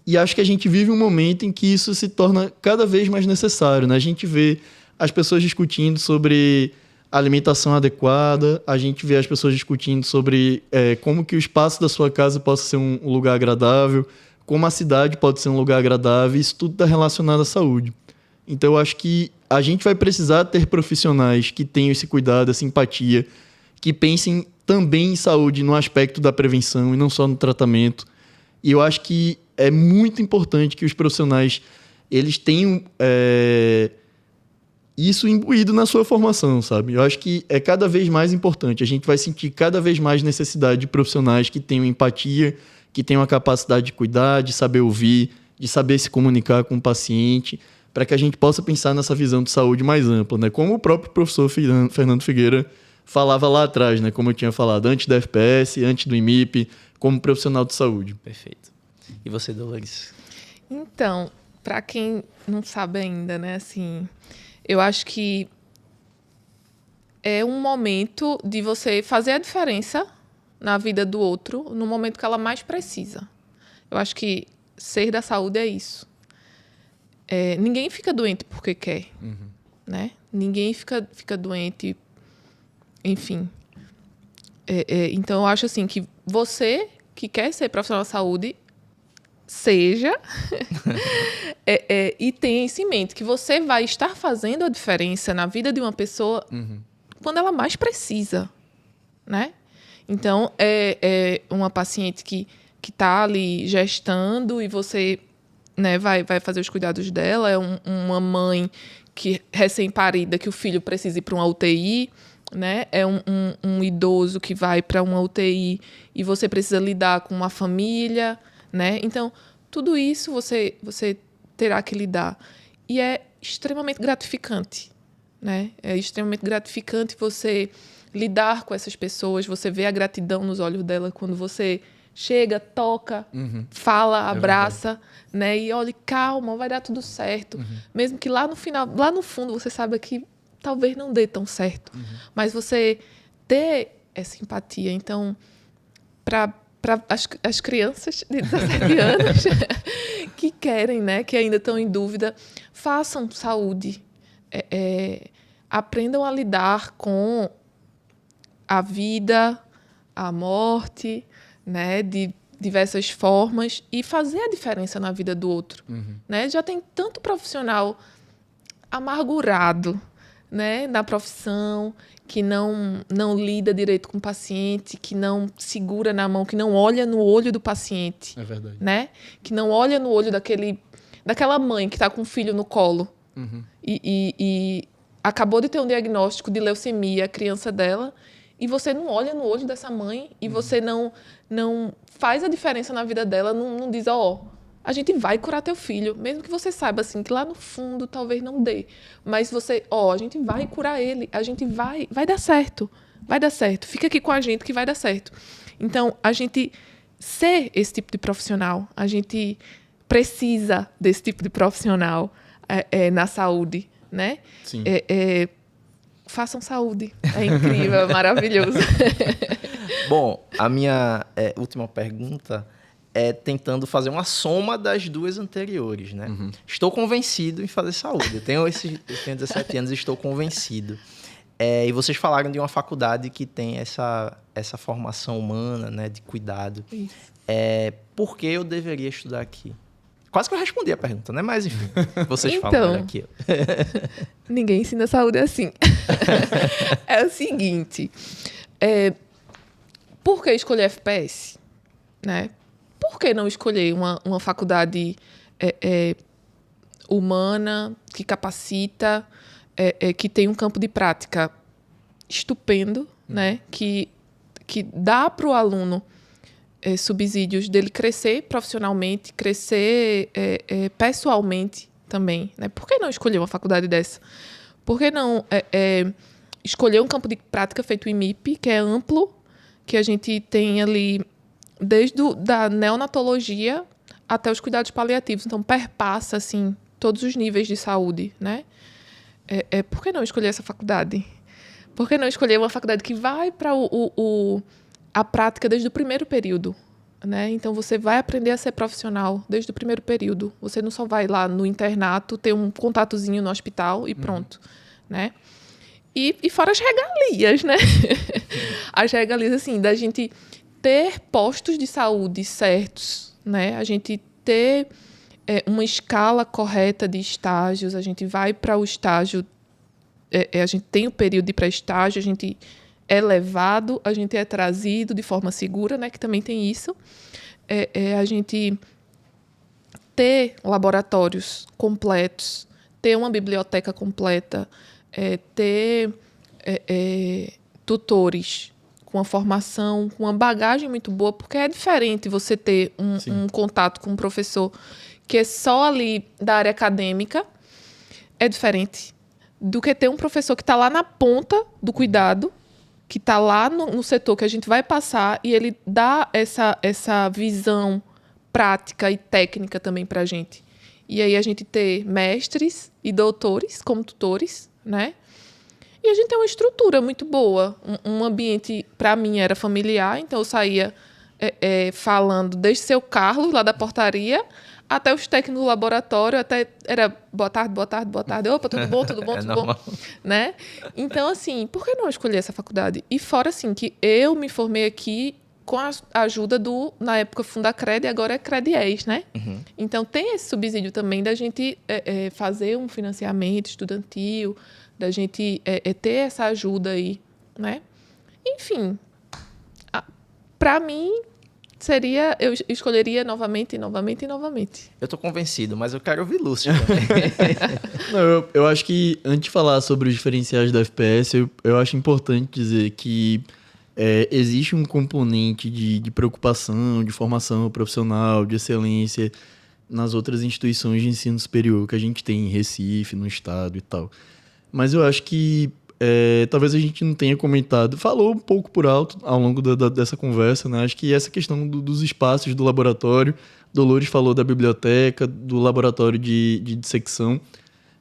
E acho que a gente vive um momento em que isso se torna cada vez mais necessário, né? A gente vê as pessoas discutindo sobre alimentação adequada, a gente vê as pessoas discutindo sobre como que o espaço da sua casa possa ser um lugar agradável, como a cidade pode ser um lugar agradável, isso tudo está relacionado à saúde. Então, eu acho que a gente vai precisar ter profissionais que tenham esse cuidado, essa empatia, que pensem também em saúde no aspecto da prevenção e não só no tratamento. E eu acho que é muito importante que os profissionais eles tenham isso imbuído na sua formação, sabe? Eu acho que é cada vez mais importante. A gente vai sentir cada vez mais necessidade de profissionais que tenham empatia, que tenham a capacidade de cuidar, de saber ouvir, de saber se comunicar com o paciente, para que a gente possa pensar nessa visão de saúde mais ampla, né? Como o próprio professor Fernando Figueira falava lá atrás, né? Como eu tinha falado, antes da FPS, antes do IMIP, como profissional de saúde. Perfeito. E você, Dolores? Então, para quem não sabe ainda, né, assim, eu acho que é um momento de você fazer a diferença na vida do outro no momento que ela mais precisa. Eu acho que ser da saúde é isso. Ninguém fica doente porque quer, né? Ninguém fica doente, enfim. Então, eu acho assim que você que quer ser profissional da saúde, seja e tenha isso em mente, que você vai estar fazendo a diferença na vida de uma pessoa quando ela mais precisa, né? Então, é uma paciente que está ali gestando e você, né, vai fazer os cuidados dela, é uma mãe que recém-parida, que o filho precisa ir para uma UTI, né? É um idoso que vai para uma UTI e você precisa lidar com uma família, né? Então, tudo isso você terá que lidar. E é extremamente gratificante, né? É extremamente gratificante você lidar com essas pessoas, você vê a gratidão nos olhos dela quando você chega, toca, fala, abraça, né? E olha, calma, vai dar tudo certo. Mesmo que lá no final, lá no fundo, você saiba que talvez não dê tão certo. Mas você ter essa empatia. Então, para as crianças de 17 anos que querem, né, que ainda estão em dúvida, façam saúde. Aprendam a lidar com a vida, a morte, né, de diversas formas e fazer a diferença na vida do outro. Né? Já tem tanto profissional amargurado, né, na profissão, que não lida direito com o paciente, que não segura na mão, que não olha no olho do paciente. É verdade. Né? Que não olha no olho daquela mãe que está com o filho no colo e acabou de ter um diagnóstico de leucemia, a criança dela, e você não olha no olho dessa mãe e você não faz a diferença na vida dela, não diz, a gente vai curar teu filho, mesmo que você saiba assim, que lá no fundo talvez não dê. Mas você, a gente vai curar ele, a gente vai dar certo, fica aqui com a gente que vai dar certo. Então, a gente ser esse tipo de profissional, a gente precisa desse tipo de profissional na saúde, né? Sim. Façam saúde, é incrível, é maravilhoso. Bom, a minha última pergunta é tentando fazer uma soma das duas anteriores, né? Estou convencido em fazer saúde. Eu tenho 17 anos e estou convencido. E vocês falaram de uma faculdade que tem essa formação humana, né, de cuidado. Isso. Por que eu deveria estudar aqui? Quase que eu respondi a pergunta, né? Mas, enfim, vocês Então, falam aqui. Ninguém ensina saúde assim. É o seguinte, por que escolher FPS? Né? Por que não escolher uma faculdade humana, que capacita, que tem um campo de prática estupendo, né? Que dá para o aluno subsídios dele crescer profissionalmente, crescer pessoalmente também, né? Por que não escolher uma faculdade dessa? Por que não escolher um campo de prática feito o IMIP, que é amplo, que a gente tem ali desde da neonatologia até os cuidados paliativos. Então, perpassa, assim, todos os níveis de saúde, né? Por que não escolher essa faculdade? Por que não escolher uma faculdade que vai para a prática desde o primeiro período, né? Então, você vai aprender a ser profissional desde o primeiro período. Você não só vai lá no internato, ter um contatozinho no hospital e pronto, né? E fora as regalias, né? As regalias, assim, da gente ter postos de saúde certos, né? A gente ter uma escala correta de estágios, a gente vai para o estágio, a gente tem o período de pré-estágio, a gente é levado, a gente é trazido de forma segura, né? Que também tem isso. A gente ter laboratórios completos, ter uma biblioteca completa, ter tutores com uma formação, com uma bagagem muito boa, porque é diferente você ter um contato com um professor que é só ali da área acadêmica, é diferente do que ter um professor que está lá na ponta do cuidado, que está lá no setor que a gente vai passar e ele dá essa visão prática e técnica também para a gente. E aí a gente ter mestres e doutores como tutores, né? E a gente tem uma estrutura muito boa. Um ambiente, para mim, era familiar, então eu saía falando desde seu Carlos, lá da portaria, até os técnicos do laboratório, até era boa tarde, boa tarde, boa tarde. Opa, tudo bom, tudo bom, tudo bom. Né? Então, assim, por que não escolher essa faculdade? E fora, assim, que eu me formei aqui com a ajuda na época, Fundacred, e agora é Credies, né? Uhum. Então, tem esse subsídio também da gente fazer um financiamento estudantil, da gente ter essa ajuda aí, né? Enfim, para mim, eu escolheria novamente. Eu tô convencido, mas eu quero ouvir Lúcio também. Não, eu acho que, antes de falar sobre os diferenciais da FPS, eu acho importante dizer que existe um componente de preocupação, de formação profissional, de excelência nas outras instituições de ensino superior que a gente tem em Recife, no estado e tal. Mas eu acho que talvez a gente não tenha comentado, falou um pouco por alto ao longo dessa conversa, né? Acho que essa questão dos espaços do laboratório, Dolores falou da biblioteca, do laboratório de dissecção,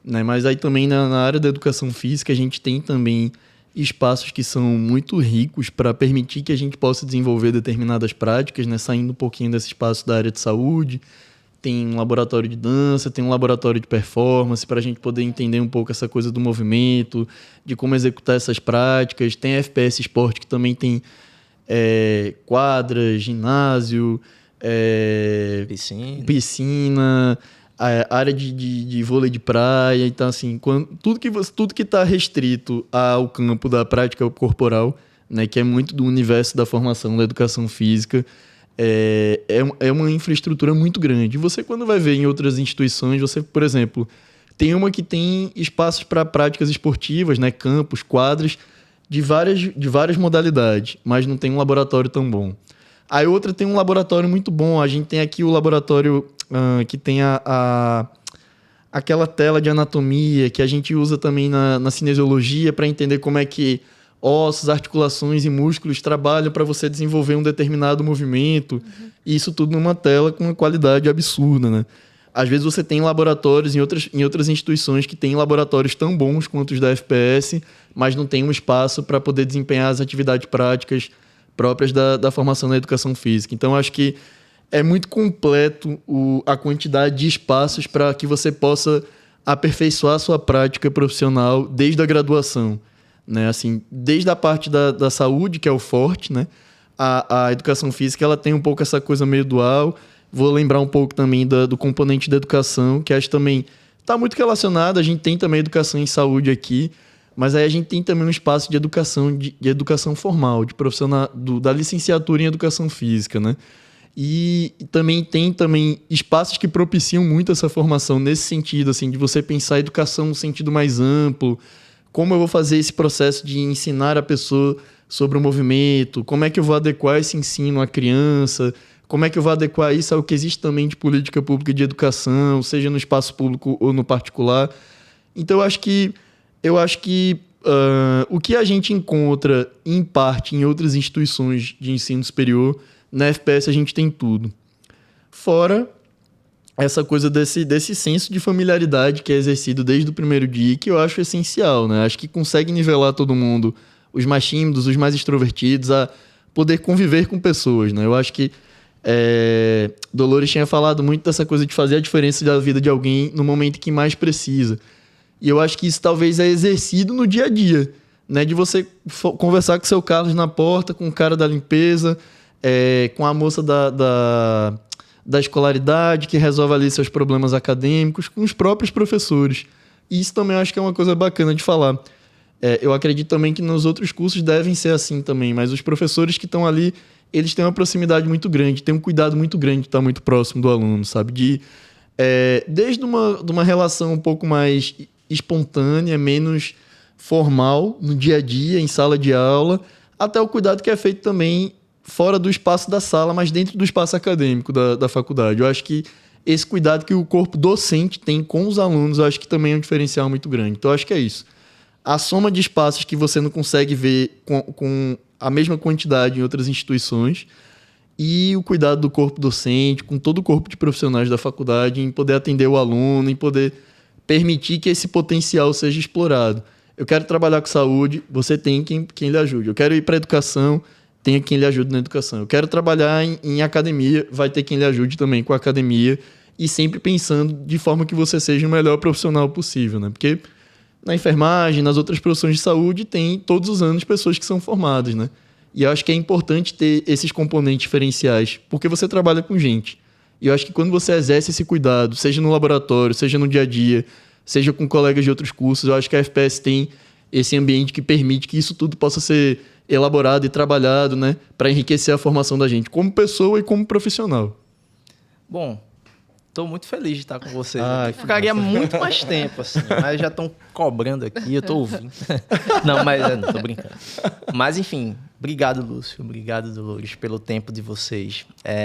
né? Mas aí também na área da educação física a gente tem também espaços que são muito ricos para permitir que a gente possa desenvolver determinadas práticas, né? Saindo um pouquinho desse espaço da área de saúde. Tem um laboratório de dança, tem um laboratório de performance para a gente poder entender um pouco essa coisa do movimento, de como executar essas práticas. Tem a FPS Esporte, que também tem quadra, ginásio, piscina, a área de vôlei de praia. Então, assim, tudo que está restrito ao campo da prática corporal, né, que é muito do universo da formação da educação física, é uma infraestrutura muito grande. Você, quando vai ver em outras instituições, você, por exemplo, tem uma que tem espaços para práticas esportivas, né, campos, quadras, de várias modalidades, mas não tem um laboratório tão bom. A outra tem um laboratório muito bom. A gente tem aqui o laboratório que tem aquela tela de anatomia que a gente usa também na cinesiologia para entender como é que ossos, articulações e músculos trabalham para você desenvolver um determinado movimento. Uhum. E isso tudo numa tela com uma qualidade absurda, né? Às vezes você tem laboratórios em outras instituições que têm laboratórios tão bons quanto os da FPS, mas não tem um espaço para poder desempenhar as atividades práticas próprias da formação da educação física. Então, acho que é muito completo a quantidade de espaços para que você possa aperfeiçoar a sua prática profissional desde a graduação. Né? Assim, desde a parte da saúde, que é o forte, né? A educação física ela tem um pouco essa coisa meio dual. Vou lembrar um pouco também do componente da educação, que acho também está muito relacionado. A gente tem também educação em saúde aqui, mas aí a gente tem também um espaço de educação, de educação formal, de profissional, da licenciatura em educação física, né? E também tem espaços que propiciam muito essa formação nesse sentido, assim, de você pensar a educação no sentido mais amplo. Como eu vou fazer esse processo de ensinar a pessoa sobre o movimento? Como é que eu vou adequar esse ensino à criança? Como é que eu vou adequar isso ao que existe também de política pública de educação, seja no espaço público ou no particular? Então, eu acho que o que a gente encontra, em parte, em outras instituições de ensino superior, na FPS a gente tem tudo. Fora essa coisa desse senso de familiaridade que é exercido desde o primeiro dia, que eu acho essencial, né? Acho que consegue nivelar todo mundo, os mais tímidos, os mais extrovertidos, a poder conviver com pessoas, né? Eu acho que Dolores tinha falado muito dessa coisa de fazer a diferença da vida de alguém no momento que mais precisa. E eu acho que isso talvez é exercido no dia a dia, né? De você conversar com o seu Carlos na porta, com o cara da limpeza, com a moça da escolaridade, que resolve ali seus problemas acadêmicos, com os próprios professores. E isso também eu acho que é uma coisa bacana de falar. Eu acredito também que nos outros cursos devem ser assim também, mas os professores que estão ali, eles têm uma proximidade muito grande, têm um cuidado muito grande de estar muito próximo do aluno, sabe? Desde de uma relação um pouco mais espontânea, menos formal, no dia a dia, em sala de aula, até o cuidado que é feito também fora do espaço da sala, mas dentro do espaço acadêmico da faculdade. Eu acho que esse cuidado que o corpo docente tem com os alunos, eu acho que também é um diferencial muito grande. Então, eu acho que é isso. a soma de espaços que você não consegue ver com a mesma quantidade em outras instituições e o cuidado do corpo docente, com todo o corpo de profissionais da faculdade, em poder atender o aluno, em poder permitir que esse potencial seja explorado. Eu quero trabalhar com saúde, você tem quem lhe ajude. Eu quero ir para a educação, tenha quem lhe ajude na educação. Eu quero trabalhar em academia, vai ter quem lhe ajude também com a academia, e sempre pensando de forma que você seja o melhor profissional possível, né? Porque na enfermagem, nas outras profissões de saúde, tem todos os anos pessoas que são formadas, né? E eu acho que é importante ter esses componentes diferenciais, porque você trabalha com gente. E eu acho que quando você exerce esse cuidado, seja no laboratório, seja no dia a dia, seja com colegas de outros cursos, eu acho que a FPS tem esse ambiente que permite que isso tudo possa ser elaborado e trabalhado, né, para enriquecer a formação da gente, como pessoa e como profissional. Bom, estou muito feliz de estar com vocês. Ah, Eu ficaria muito mais tempo, assim, mas já estão cobrando aqui, eu estou ouvindo. Não, mas não, estou brincando. Mas, enfim, obrigado, Lúcio. Obrigado, Dolores, pelo tempo de vocês.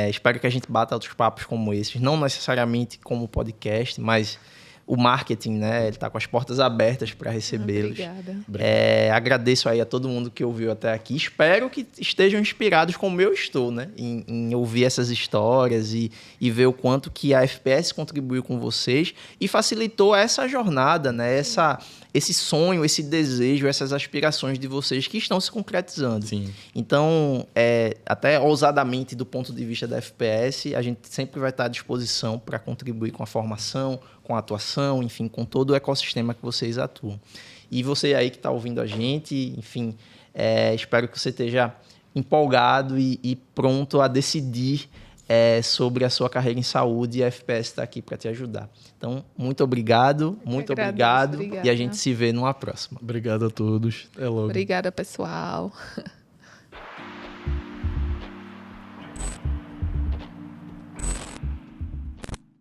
Espero que a gente bata outros papos como esses, não necessariamente como podcast, mas o marketing, né? Ele está com as portas abertas para recebê-los. Obrigada. Agradeço aí a todo mundo que ouviu até aqui. Espero que estejam inspirados como eu estou, né? Em ouvir essas histórias e ver o quanto que a FPS contribuiu com vocês e facilitou essa jornada, né? Esse sonho, esse desejo, essas aspirações de vocês que estão se concretizando. Sim. Então, até ousadamente do ponto de vista da FPS, a gente sempre vai estar à disposição para contribuir com a formação, com a atuação, enfim, com todo o ecossistema que vocês atuam. E você aí que está ouvindo a gente, enfim, espero que você esteja empolgado e pronto a decidir sobre a sua carreira em saúde, e a FPS está aqui para te ajudar. Então, muito obrigado, muito obrigado, obrigada. e a gente se vê numa próxima. Obrigado a todos. Até logo. Obrigada, pessoal.